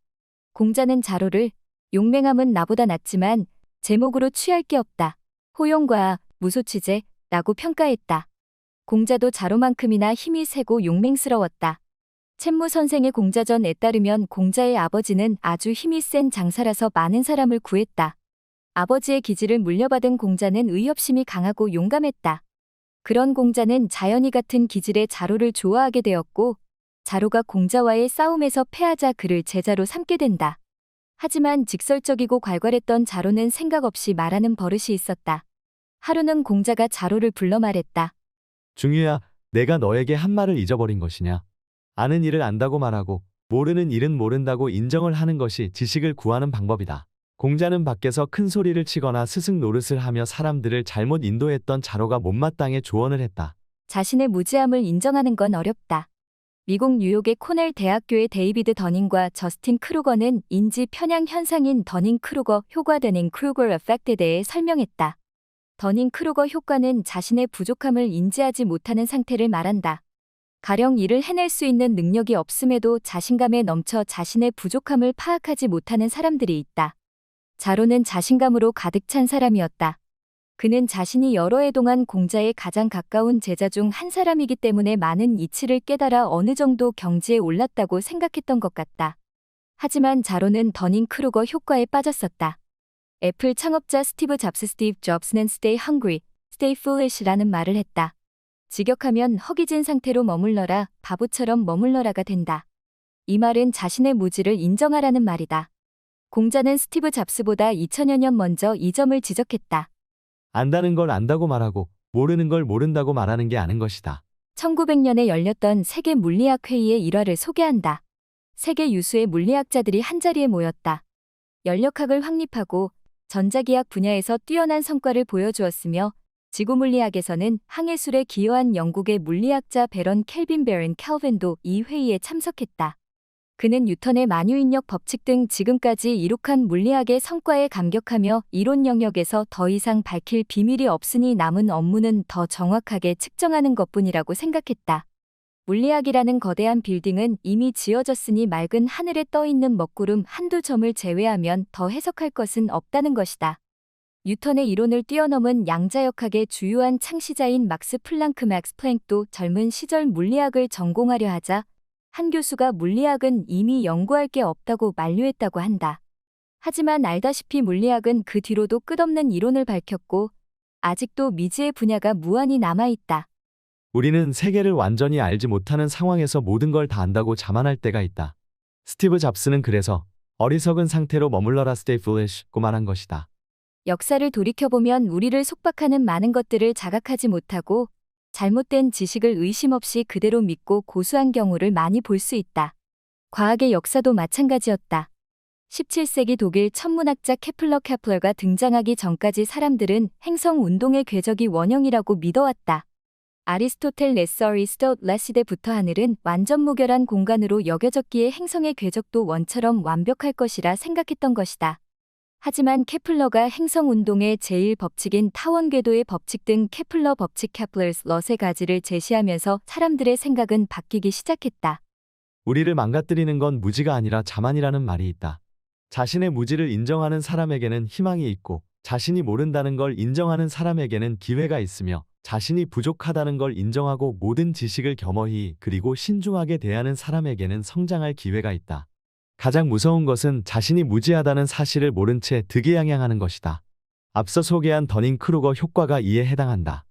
공자는 자로를 용맹함은 나보다 낫지만 제목으로 취할 게 없다. 호용과 무소취제 라고 평가했다. 공자도 자로만큼이나 힘이 세고 용맹스러웠다. 챗무 선생의 공자전에 따르면 공자의 아버지는 아주 힘이 센 장사라서 많은 사람을 구했다. 아버지의 기질을 물려받은 공자는 의협심이 강하고 용감했다. 그런 공자는 자연이 같은 기질의 자로를 좋아하게 되었고 자로가 공자와의 싸움에서 패하자 그를 제자로 삼게 된다. 하지만 직설적이고 괄괄했던 자로는 생각 없이 말하는 버릇이 있었다. 하루는 공자가 자로를 불러 말했다. 중유야, 내가 너에게 한 말을 잊어버린 것이냐? 아는 일을 안다고 말하고 모르는 일은 모른다고 인정을 하는 것이 지식을 구하는 방법이다. 공자는 밖에서 큰 소리를 치거나 스승 노릇을 하며 사람들을 잘못 인도했던 자로가 못마땅해 조언을 했다. 자신의 무지함을 인정하는 건 어렵다. 미국 뉴욕의 코넬 대학교의 데이비드 더닝과 저스틴 크루거는 인지 편향 현상인 더닝-크루거 효과 더닝-크루거 에펙트에 대해 설명했다. 더닝-크루거 효과는 자신의 부족함을 인지하지 못하는 상태를 말한다. 가령 일을 해낼 수 있는 능력이 없음에도 자신감에 넘쳐 자신의 부족함을 파악하지 못하는 사람들이 있다. 자로는 자신감으로 가득 찬 사람이었다. 그는 자신이 여러 해 동안 공자의 가장 가까운 제자 중 한 사람이기 때문에 많은 이치를 깨달아 어느 정도 경지에 올랐다고 생각했던 것 같다. 하지만 자로는 더닝-크루거 효과에 빠졌었다. 애플 창업자 스티브 잡스는 stay hungry, stay foolish라는 말을 했다. 직역하면 허기진 상태로 머물러라, 바보처럼 머물러라가 된다. 이 말은 자신의 무지를 인정하라는 말이다. 공자는 스티브 잡스보다 2000여 년 먼저 이 점을 지적했다. 안다는 걸 안다고 말하고 모르는 걸 모른다고 말하는 게 아는 것이다. 1900년에 열렸던 세계 물리학 회의의 일화를 소개한다. 세계 유수의 물리학자들이 한자리에 모였다. 연력학을 확립하고 전자기학 분야에서 뛰어난 성과를 보여주었으며 지구 물리학에서는 항해술에 기여한 영국의 물리학자 베런 켈빈 베런 켈빈도 이 회의에 참석했다. 그는 뉴턴의 만유인력 법칙 등 지금까지 이룩한 물리학의 성과에 감격하며 이론 영역에서 더 이상 밝힐 비밀이 없으니 남은 업무는 더 정확하게 측정하는 것뿐이라고 생각했다. 물리학이라는 거대한 빌딩은 이미 지어졌으니 맑은 하늘에 떠 있는 먹구름 한두 점을 제외하면 더 해석할 것은 없다는 것이다. 뉴턴의 이론을 뛰어넘은 양자역학의 주요한 창시자인 막스 플랑크 맥스 플랭크도 젊은 시절 물리학을 전공하려 하자 한 교수가 물리학은 이미 연구할 게 없다고 만류했다고 한다. 하지만 알다시피 물리학은 그 뒤로도 끝없는 이론을 밝혔고 아직도 미지의 분야가 무한히 남아있다. 우리는 세계를 완전히 알지 못하는 상황에서 모든 걸 다 안다고 자만할 때가 있다. 스티브 잡스는 그래서 어리석은 상태로 머물러라 stay foolish고 말한 것이다. 역사를 돌이켜보면 우리를 속박하는 많은 것들을 자각하지 못하고 잘못된 지식을 의심 없이 그대로 믿고 고수한 경우를 많이 볼 수 있다. 과학의 역사도 마찬가지였다. 17세기 독일 천문학자 케플러가 등장하기 전까지 사람들은 행성 운동의 궤적이 원형이라고 믿어왔다. 아리스토텔레스 레시대부터 하늘은 완전 무결한 공간으로 여겨졌기에 행성의 궤적도 원처럼 완벽할 것이라 생각했던 것이다. 하지만 케플러가 행성 운동의 제1법칙인 타원 궤도의 법칙 등 케플러 법칙 케플러스 럿의 가지를 제시하면서 사람들의 생각은 바뀌기 시작했다. 우리를 망가뜨리는 건 무지가 아니라 자만이라는 말이 있다. 자신의 무지를 인정하는 사람에게는 희망이 있고 자신이 모른다는 걸 인정하는 사람에게는 기회가 있으며 자신이 부족하다는 걸 인정하고 모든 지식을 겸허히 그리고 신중하게 대하는 사람에게는 성장할 기회가 있다. 가장 무서운 것은 자신이 무지하다는 사실을 모른 채 득이양양하는 것이다. 앞서 소개한 더닝크루거 효과가 이에 해당한다.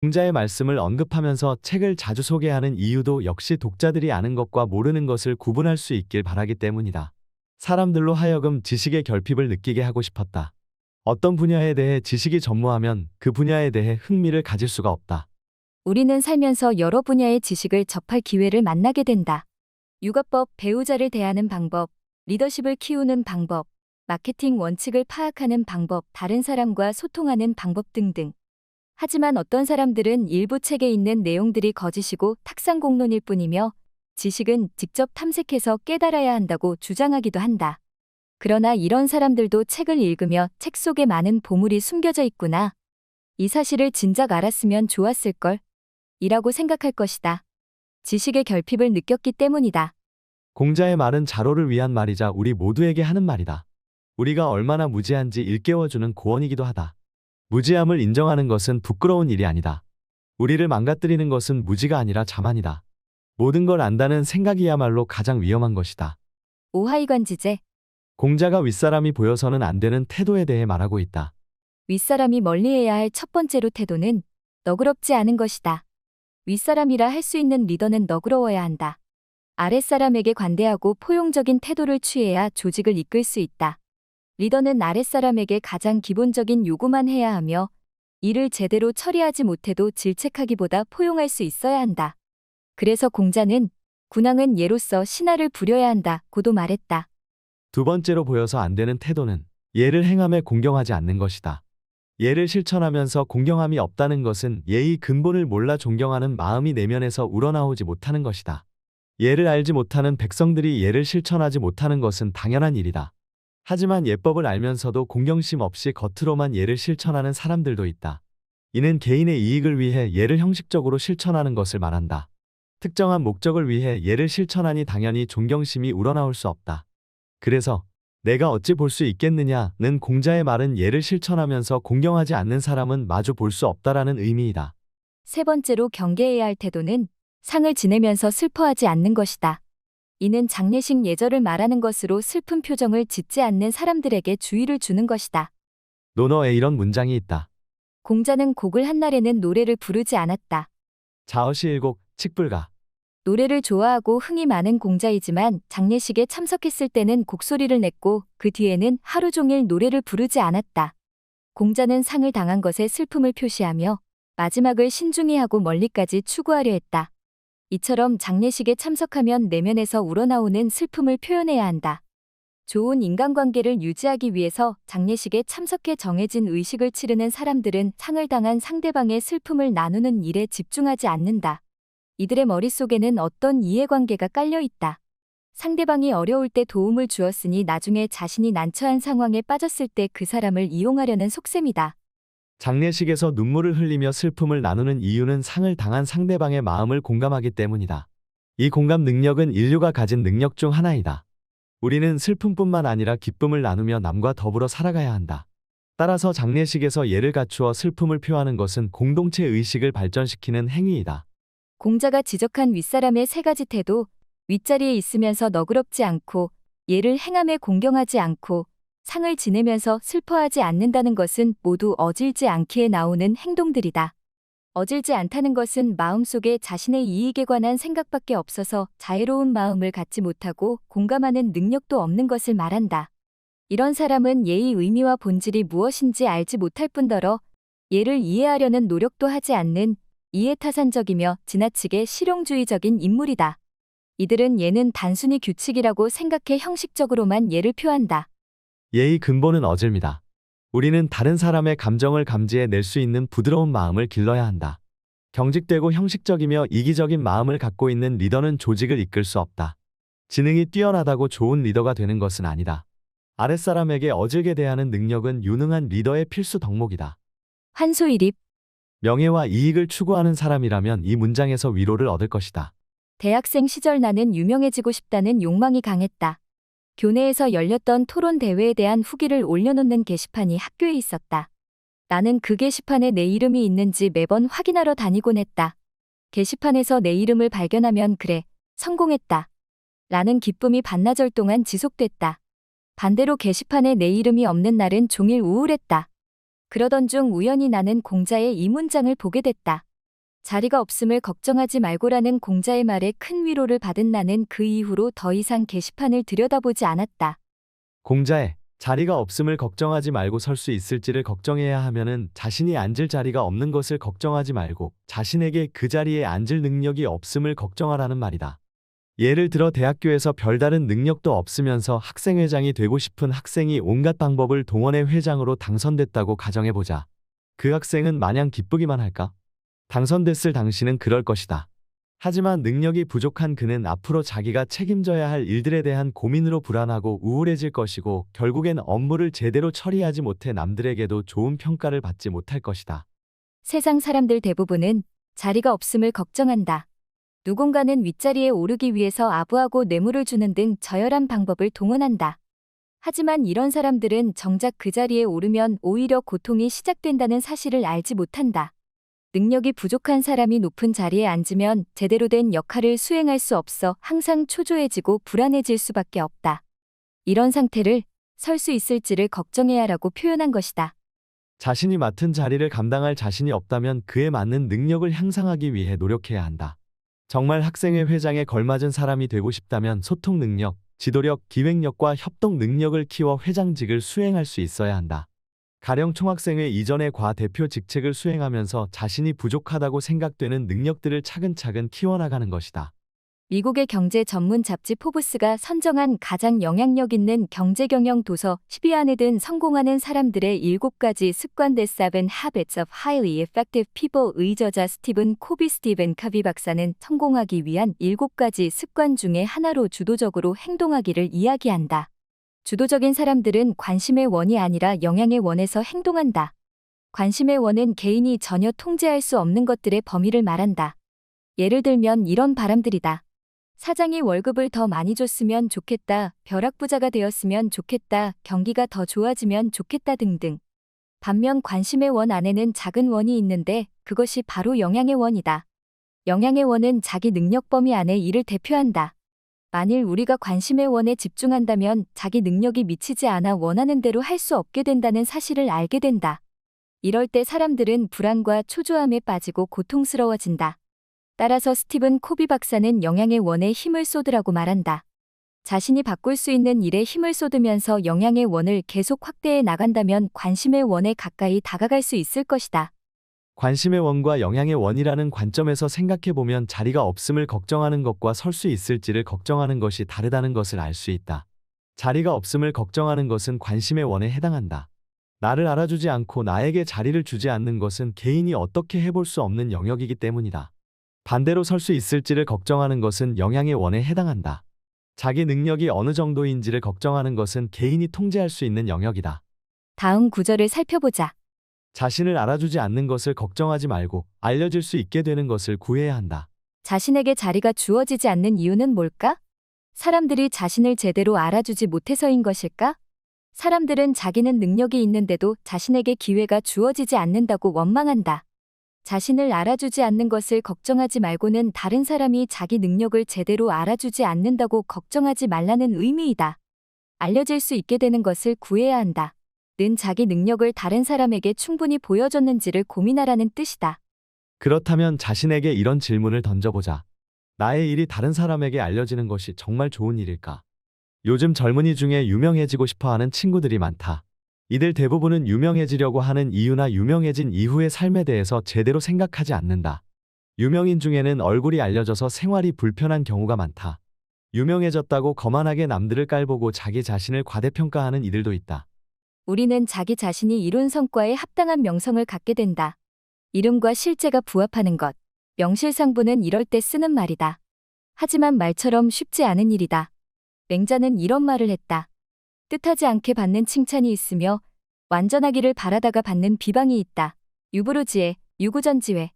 공자의 말씀을 언급하면서 책을 자주 소개하는 이유도 역시 독자들이 아는 것과 모르는 것을 구분할 수 있길 바라기 때문이다. 사람들로 하여금 지식의 결핍을 느끼게 하고 싶었다. 어떤 분야에 대해 지식이 전무하면 그 분야에 대해 흥미를 가질 수가 없다. 우리는 살면서 여러 분야의 지식을 접할 기회를 만나게 된다. 육아법, 배우자를 대하는 방법, 리더십을 키우는 방법, 마케팅 원칙을 파악하는 방법, 다른 사람과 소통하는 방법 등등. 하지만 어떤 사람들은 일부 책에 있는 내용들이 거짓이고 탁상공론일 뿐이며 지식은 직접 탐색해서 깨달아야 한다고 주장하기도 한다. 그러나 이런 사람들도 책을 읽으며 책 속에 많은 보물이 숨겨져 있구나. 이 사실을 진작 알았으면 좋았을걸. 이라고 생각할 것이다. 지식의 결핍을 느꼈기 때문이다. 공자의 말은 자로를 위한 말이자 우리 모두에게 하는 말이다. 우리가 얼마나 무지한지 일깨워주는 고언이기도 하다. 무지함을 인정하는 것은 부끄러운 일이 아니다. 우리를 망가뜨리는 것은 무지가 아니라 자만이다. 모든 걸 안다는 생각이야말로 가장 위험한 것이다. 오하이관지제. 공자가 윗사람이 보여서는 안 되는 태도에 대해 말하고 있다. 윗사람이 멀리해야 할 첫 번째로 태도는 너그럽지 않은 것이다. 윗사람이라 할 수 있는 리더는 너그러워야 한다. 아랫사람에게 관대하고 포용적인 태도를 취해야 조직을 이끌 수 있다. 리더는 아랫사람에게 가장 기본적인 요구만 해야 하며 일을 제대로 처리하지 못해도 질책하기보다 포용할 수 있어야 한다. 그래서 공자는 군왕은 예로서 신하를 부려야 한다 고도 말했다. 두 번째로 보여서 안 되는 태도는 예를 행함에 공경하지 않는 것이다. 예를 실천하면서 공경함이 없다는 것은 예의 근본을 몰라 존경하는 마음이 내면에서 우러나오지 못하는 것이다. 예를 알지 못하는 백성들이 예를 실천하지 못하는 것은 당연한 일이다. 하지만 예법을 알면서도 공경심 없이 겉으로만 예를 실천하는 사람들도 있다. 이는 개인의 이익을 위해 예를 형식적으로 실천하는 것을 말한다. 특정한 목적을 위해 예를 실천하니 당연히 존경심이 우러나올 수 없다. 그래서 내가 어찌 볼 수 있겠느냐는 공자의 말은 예를 실천하면서 공경하지 않는 사람은 마주 볼 수 없다라는 의미이다. 세 번째로 경계해야 할 태도는 상을 지내면서 슬퍼하지 않는 것이다. 이는 장례식 예절을 말하는 것으로 슬픈 표정을 짓지 않는 사람들에게 주의를 주는 것이다. 논어에 이런 문장이 있다. 공자는 곡을 한 날에는 노래를 부르지 않았다. 자어시 일곡, 칡불가. 노래를 좋아하고 흥이 많은 공자이지만 장례식에 참석했을 때는 곡소리를 냈고 그 뒤에는 하루 종일 노래를 부르지 않았다. 공자는 상을 당한 것에 슬픔을 표시하며 마지막을 신중히 하고 멀리까지 추구하려 했다. 이처럼 장례식에 참석하면 내면에서 우러나오는 슬픔을 표현해야 한다. 좋은 인간관계를 유지하기 위해서 장례식에 참석해 정해진 의식을 치르는 사람들은 상을 당한 상대방의 슬픔을 나누는 일에 집중하지 않는다. 이들의 머릿속에는 어떤 이해관계가 깔려 있다. 상대방이 어려울 때 도움을 주었으니 나중에 자신이 난처한 상황에 빠졌을 때 그 사람을 이용하려는 속셈이다. 장례식에서 눈물을 흘리며 슬픔을 나누는 이유는 상을 당한 상대방의 마음을 공감하기 때문이다. 이 공감 능력은 인류가 가진 능력 중 하나이다. 우리는 슬픔뿐만 아니라 기쁨을 나누며 남과 더불어 살아가야 한다. 따라서 장례식에서 예를 갖추어 슬픔을 표하는 것은 공동체 의식을 발전시키는 행위이다. 공자가 지적한 윗사람의 세 가지 태도, 윗자리에 있으면서 너그럽지 않고, 예를 행함에 공경하지 않고, 상을 지내면서 슬퍼하지 않는다는 것은 모두 어질지 않기에 나오는 행동들이다. 어질지 않다는 것은 마음속에 자신의 이익에 관한 생각밖에 없어서 자애로운 마음을 갖지 못하고 공감하는 능력도 없는 것을 말한다. 이런 사람은 예의 의미와 본질이 무엇인지 알지 못할 뿐더러 예를 이해하려는 노력도 하지 않는 이해타산적이며 지나치게 실용주의적인 인물이다. 이들은 예는 단순히 규칙이라고 생각해 형식적으로만 예를 표한다. 예의 근본은 어질미다. 우리는 다른 사람의 감정을 감지해 낼 수 있는 부드러운 마음을 길러야 한다. 경직되고 형식적이며 이기적인 마음을 갖고 있는 리더는 조직을 이끌 수 없다. 지능이 뛰어나다고 좋은 리더가 되는 것은 아니다. 아랫사람에게 어질게 대하는 능력은 유능한 리더의 필수 덕목이다. 환소일입. 명예와 이익을 추구하는 사람이라면 이 문장에서 위로를 얻을 것이다. 대학생 시절 나는 유명해지고 싶다는 욕망이 강했다. 교내에서 열렸던 토론 대회에 대한 후기를 올려놓는 게시판이 학교에 있었다. 나는 그 게시판에 내 이름이 있는지 매번 확인하러 다니곤 했다. 게시판에서 내 이름을 발견하면 그래, 성공했다. 라는 기쁨이 반나절 동안 지속됐다. 반대로 게시판에 내 이름이 없는 날은 종일 우울했다. 그러던 중 우연히 나는 공자의 이 문장을 보게 됐다. 자리가 없음을 걱정하지 말고라는 공자의 말에 큰 위로를 받은 나는 그 이후로 더 이상 게시판을 들여다보지 않았다. 공자의 자리가 없음을 걱정하지 말고 설 수 있을지를 걱정해야 하면은 자신이 앉을 자리가 없는 것을 걱정하지 말고 자신에게 그 자리에 앉을 능력이 없음을 걱정하라는 말이다. 예를 들어 대학교에서 별다른 능력도 없으면서 학생회장이 되고 싶은 학생이 온갖 방법을 동원해 회장으로 당선됐다고 가정해보자. 그 학생은 마냥 기쁘기만 할까? 당선됐을 당시는 그럴 것이다. 하지만 능력이 부족한 그는 앞으로 자기가 책임져야 할 일들에 대한 고민으로 불안하고 우울해질 것이고 결국엔 업무를 제대로 처리하지 못해 남들에게도 좋은 평가를 받지 못할 것이다. 세상 사람들 대부분은 자리가 없음을 걱정한다. 누군가는 윗자리에 오르기 위해서 아부하고 뇌물을 주는 등 저열한 방법을 동원한다. 하지만 이런 사람들은 정작 그 자리에 오르면 오히려 고통이 시작된다는 사실을 알지 못한다. 능력이 부족한 사람이 높은 자리에 앉으면 제대로 된 역할을 수행할 수 없어 항상 초조해지고 불안해질 수밖에 없다. 이런 상태를 설 수 있을지를 걱정해야 라고 표현한 것이다. 자신이 맡은 자리를 감당할 자신이 없다면 그에 맞는 능력을 향상하기 위해 노력해야 한다. 정말 학생회 회장에 걸맞은 사람이 되고 싶다면 소통 능력, 지도력, 기획력과 협동 능력을 키워 회장직을 수행할 수 있어야 한다. 가령 총학생회 이전의 과 대표 직책을 수행하면서 자신이 부족하다고 생각되는 능력들을 차근차근 키워나가는 것이다. 미국의 경제 전문 잡지 포브스가 선정한 가장 영향력 있는 경제경영 도서 10위 안에 든 성공하는 사람들의 7가지 습관 The Seven Habits of Highly Effective People의 저자 스티븐 카비 박사는 성공하기 위한 7가지 습관 중에 하나로 주도적으로 행동하기를 이야기한다. 주도적인 사람들은 관심의 원이 아니라 영향의 원에서 행동한다. 관심의 원은 개인이 전혀 통제할 수 없는 것들의 범위를 말한다. 예를 들면 이런 바람들이다. 사장이 월급을 더 많이 줬으면 좋겠다, 벼락부자가 되었으면 좋겠다, 경기가 더 좋아지면 좋겠다 등등. 반면 관심의 원 안에는 작은 원이 있는데 그것이 바로 영향의 원이다. 영향의 원은 자기 능력 범위 안에 이를 대표한다. 만일 우리가 관심의 원에 집중한다면 자기 능력이 미치지 않아 원하는 대로 할 수 없게 된다는 사실을 알게 된다. 이럴 때 사람들은 불안과 초조함에 빠지고 고통스러워진다. 따라서 스티븐 코비 박사는 영향의 원에 힘을 쏟으라고 말한다. 자신이 바꿀 수 있는 일에 힘을 쏟으면서 영향의 원을 계속 확대해 나간다면 관심의 원에 가까이 다가갈 수 있을 것이다. 관심의 원과 영향의 원이라는 관점에서 생각해보면 자리가 없음을 걱정하는 것과 설 수 있을지를 걱정하는 것이 다르다는 것을 알 수 있다. 자리가 없음을 걱정하는 것은 관심의 원에 해당한다. 나를 알아주지 않고 나에게 자리를 주지 않는 것은 개인이 어떻게 해볼 수 없는 영역이기 때문이다. 반대로 설 수 있을지를 걱정하는 것은 영향의 원에 해당한다. 자기 능력이 어느 정도인지를 걱정하는 것은 개인이 통제할 수 있는 영역이다. 다음 구절을 살펴보자. 자신을 알아주지 않는 것을 걱정하지 말고 알려질 수 있게 되는 것을 구해야 한다. 자신에게 자리가 주어지지 않는 이유는 뭘까? 사람들이 자신을 제대로 알아주지 못해서인 것일까? 사람들은 자기는 능력이 있는데도 자신에게 기회가 주어지지 않는다고 원망한다. 자신을 알아주지 않는 것을 걱정하지 말고는 다른 사람이 자기 능력을 제대로 알아주지 않는다고 걱정하지 말라는 의미이다. 알려질 수 있게 되는 것을 구해야 한다. 는 자기 능력을 다른 사람에게 충분히 보여줬는지를 고민하라는 뜻이다. 그렇다면 자신에게 이런 질문을 던져보자. 나의 일이 다른 사람에게 알려지는 것이 정말 좋은 일일까? 요즘 젊은이 중에 유명해지고 싶어 하는 친구들이 많다. 이들 대부분은 유명해지려고 하는 이유나 유명해진 이후의 삶에 대해서 제대로 생각하지 않는다. 유명인 중에는 얼굴이 알려져서 생활이 불편한 경우가 많다. 유명해졌다고 거만하게 남들을 깔보고 자기 자신을 과대평가하는 이들도 있다. 우리는 자기 자신이 이룬 성과에 합당한 명성을 갖게 된다. 이름과 실제가 부합하는 것. 명실상부는 이럴 때 쓰는 말이다. 하지만 말처럼 쉽지 않은 일이다. 맹자는 이런 말을 했다. 뜻하지 않게 받는 칭찬이 있으며 완전하기를 바라다가 받는 비방이 있다. 유부르지에, 유구전지회.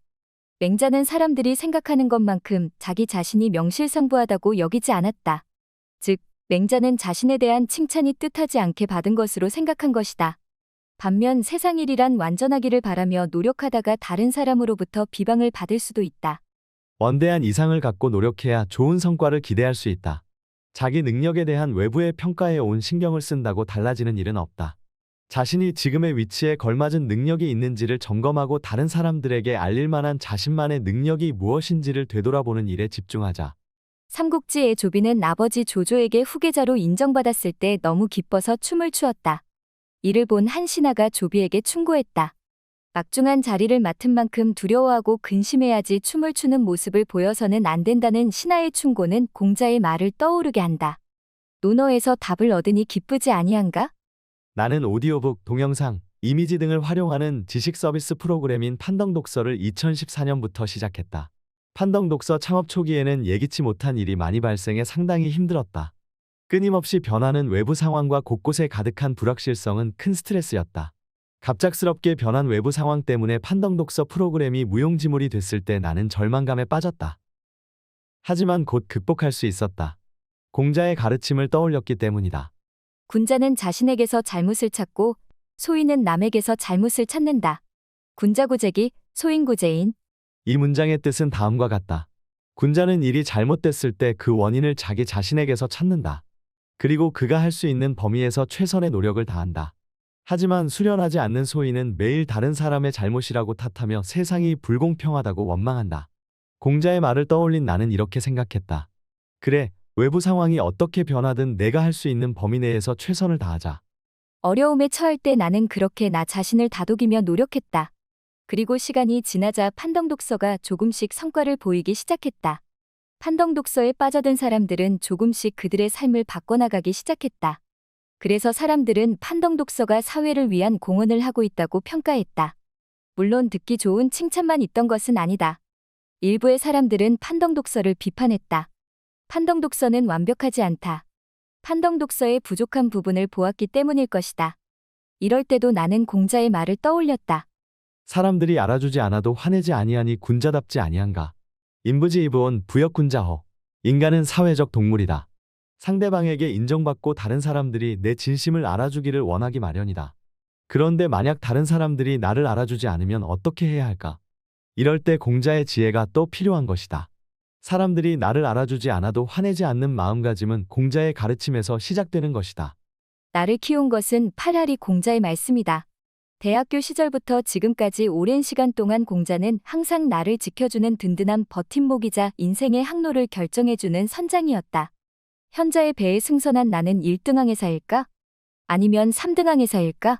맹자는 사람들이 생각하는 것만큼 자기 자신이 명실상부하다고 여기지 않았다. 즉, 맹자는 자신에 대한 칭찬이 뜻하지 않게 받은 것으로 생각한 것이다. 반면 세상 일이란 완전하기를 바라며 노력하다가 다른 사람으로부터 비방을 받을 수도 있다. 원대한 이상을 갖고 노력해야 좋은 성과를 기대할 수 있다. 자기 능력에 대한 외부의 평가에 온 신경을 쓴다고 달라지는 일은 없다. 자신이 지금의 위치에 걸맞은 능력이 있는지를 점검하고 다른 사람들에게 알릴 만한 자신만의 능력이 무엇인지를 되돌아보는 일에 집중하자. 삼국지의 조비는 아버지 조조에게 후계자로 인정받았을 때 너무 기뻐서 춤을 추었다. 이를 본 한 신하가 조비에게 충고했다. 막중한 자리를 맡은 만큼 두려워하고 근심해야지 춤을 추는 모습을 보여서는 안 된다는 신하의 충고는 공자의 말을 떠오르게 한다. 논어에서 답을 얻으니 기쁘지 아니한가? 나는 오디오북, 동영상, 이미지 등을 활용하는 지식 서비스 프로그램인 판덕독서를 2014년부터 시작했다. 판덕독서 창업 초기에는 예기치 못한 일이 많이 발생해 상당히 힘들었다. 끊임없이 변하는 외부 상황과 곳곳에 가득한 불확실성은 큰 스트레스였다. 갑작스럽게 변한 외부 상황 때문에 판덕독서 프로그램이 무용지물이 됐을 때 나는 절망감에 빠졌다. 하지만 곧 극복할 수 있었다. 공자의 가르침을 떠올렸기 때문이다. 군자는 자신에게서 잘못을 찾고 소인은 남에게서 잘못을 찾는다. 군자구제기, 소인구제인. 이 문장의 뜻은 다음과 같다. 군자는 일이 잘못됐을 때 그 원인을 자기 자신에게서 찾는다. 그리고 그가 할 수 있는 범위에서 최선의 노력을 다한다. 하지만 수련하지 않는 소인은 매일 다른 사람의 잘못이라고 탓하며 세상이 불공평하다고 원망한다. 공자의 말을 떠올린 나는 이렇게 생각했다. 그래, 외부 상황이 어떻게 변하든 내가 할 수 있는 범위 내에서 최선을 다하자. 어려움에 처할 때 나는 그렇게 나 자신을 다독이며 노력했다. 그리고 시간이 지나자 판덕독서가 조금씩 성과를 보이기 시작했다. 판덕독서에 빠져든 사람들은 조금씩 그들의 삶을 바꿔나가기 시작했다. 그래서 사람들은 판덕독서가 사회를 위한 공헌을 하고 있다고 평가했다. 물론 듣기 좋은 칭찬만 있던 것은 아니다. 일부의 사람들은 판덕독서를 비판했다. 판덕독서는 완벽하지 않다. 판덕독서의 부족한 부분을 보았기 때문일 것이다. 이럴 때도 나는 공자의 말을 떠올렸다. 사람들이 알아주지 않아도 화내지 아니하니 군자답지 아니한가. 인부지이브온 부역군자허. 인간은 사회적 동물이다. 상대방에게 인정받고 다른 사람들이 내 진심을 알아주기를 원하기 마련이다. 그런데 만약 다른 사람들이 나를 알아주지 않으면 어떻게 해야 할까? 이럴 때 공자의 지혜가 또 필요한 것이다. 사람들이 나를 알아주지 않아도 화내지 않는 마음가짐은 공자의 가르침에서 시작되는 것이다. 나를 키운 것은 팔하리 공자의 말씀이다. 대학교 시절부터 지금까지 오랜 시간 동안 공자는 항상 나를 지켜주는 든든한 버팀목이자 인생의 항로를 결정해주는 선장이었다. 현자의 배에 승선한 나는 1등항 회사일까? 아니면 3등항 회사일까?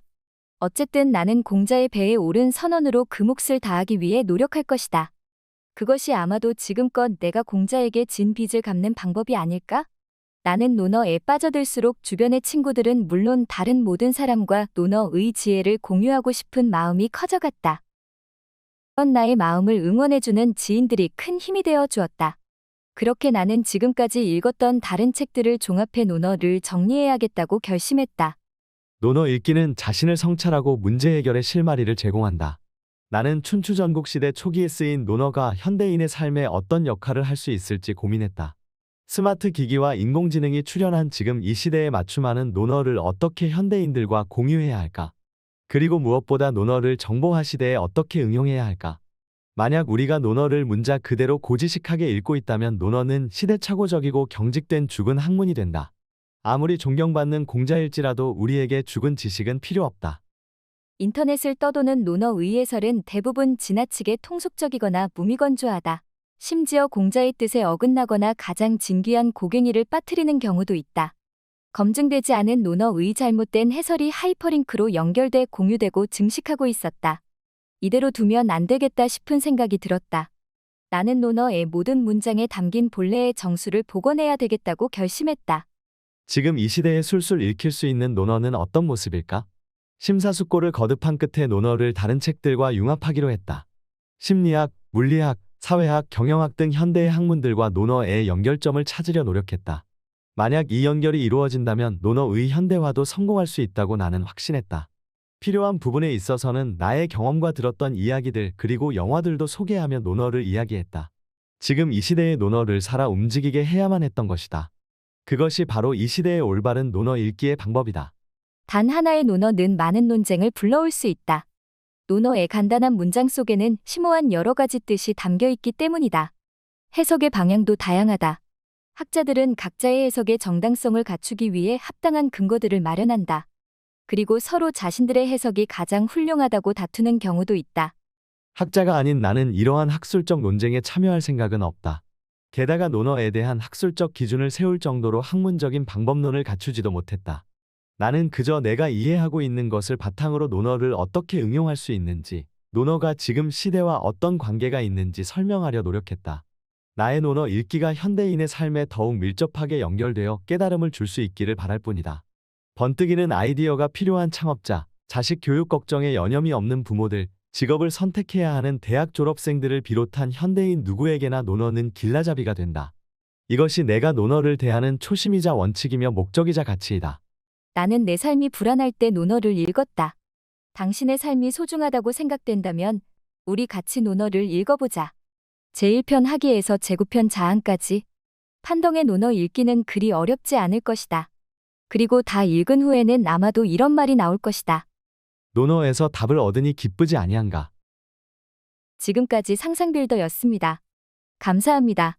어쨌든 나는 공자의 배에 오른 선원으로 그 몫을 다하기 위해 노력할 것이다. 그것이 아마도 지금껏 내가 공자에게 진 빚을 갚는 방법이 아닐까? 나는 논어에 빠져들수록 주변의 친구들은 물론 다른 모든 사람과 논어의 지혜를 공유하고 싶은 마음이 커져갔다. 그런 나의 마음을 응원해주는 지인들이 큰 힘이 되어 주었다. 그렇게 나는 지금까지 읽었던 다른 책들을 종합해 논어를 정리해야겠다고 결심했다. 논어 읽기는 자신을 성찰하고 문제 해결의 실마리를 제공한다. 나는 춘추 전국 시대 초기에 쓰인 논어가 현대인의 삶에 어떤 역할을 할 수 있을지 고민했다. 스마트 기기와 인공지능이 출현한 지금 이 시대에 맞춤하는 논어를 어떻게 현대인들과 공유해야 할까? 그리고 무엇보다 논어를 정보화 시대에 어떻게 응용해야 할까? 만약 우리가 논어를 문자 그대로 고지식하게 읽고 있다면 논어는 시대착오적이고 경직된 죽은 학문이 된다. 아무리 존경받는 공자일지라도 우리에게 죽은 지식은 필요 없다. 인터넷을 떠도는 논어의 해설은 대부분 지나치게 통속적이거나 무미건조하다. 심지어 공자의 뜻에 어긋나거나 가장 진귀한 고갱이를 빠뜨리는 경우도 있다. 검증되지 않은 논어의 잘못된 해설이 하이퍼링크로 연결돼 공유되고 증식하고 있었다. 이대로 두면 안 되겠다 싶은 생각이 들었다. 나는 논어의 모든 문장에 담긴 본래의 정수를 복원해야 되겠다고 결심했다. 지금 이 시대에 술술 읽힐 수 있는 논어는 어떤 모습일까? 심사숙고를 거듭한 끝에 논어를 다른 책들과 융합하기로 했다. 심리학, 물리학, 사회학, 경영학 등 현대의 학문들과 논어의 연결점을 찾으려 노력했다. 만약 이 연결이 이루어진다면 논어의 현대화도 성공할 수 있다고 나는 확신했다. 필요한 부분에 있어서는 나의 경험과 들었던 이야기들 그리고 영화들도 소개하며 논어를 이야기했다. 지금 이 시대의 논어를 살아 움직이게 해야만 했던 것이다. 그것이 바로 이 시대의 올바른 논어 읽기의 방법이다. 단 하나의 논어는 많은 논쟁을 불러올 수 있다. 논어의 간단한 문장 속에는 심오한 여러 가지 뜻이 담겨 있기 때문이다. 해석의 방향도 다양하다. 학자들은 각자의 해석의 정당성을 갖추기 위해 합당한 근거들을 마련한다. 그리고 서로 자신들의 해석이 가장 훌륭하다고 다투는 경우도 있다. 학자가 아닌 나는 이러한 학술적 논쟁에 참여할 생각은 없다. 게다가 논어에 대한 학술적 기준을 세울 정도로 학문적인 방법론을 갖추지도 못했다. 나는 그저 내가 이해하고 있는 것을 바탕으로 논어를 어떻게 응용할 수 있는지, 논어가 지금 시대와 어떤 관계가 있는지 설명하려 노력했다. 나의 논어 읽기가 현대인의 삶에 더욱 밀접하게 연결되어 깨달음을 줄 수 있기를 바랄 뿐이다. 번뜩이는 아이디어가 필요한 창업자, 자식 교육 걱정에 여념이 없는 부모들, 직업을 선택해야 하는 대학 졸업생들을 비롯한 현대인 누구에게나 논어는 길라잡이가 된다. 이것이 내가 논어를 대하는 초심이자 원칙이며 목적이자 가치이다. 나는 내 삶이 불안할 때 논어를 읽었다. 당신의 삶이 소중하다고 생각된다면 우리 같이 논어를 읽어보자. 제1편 하기에서 제9편 자항까지. 판덕의 논어 읽기는 그리 어렵지 않을 것이다. 그리고 다 읽은 후에는 아마도 이런 말이 나올 것이다. 논어에서 답을 얻으니 기쁘지 아니한가. 지금까지 상상빌더였습니다. 감사합니다.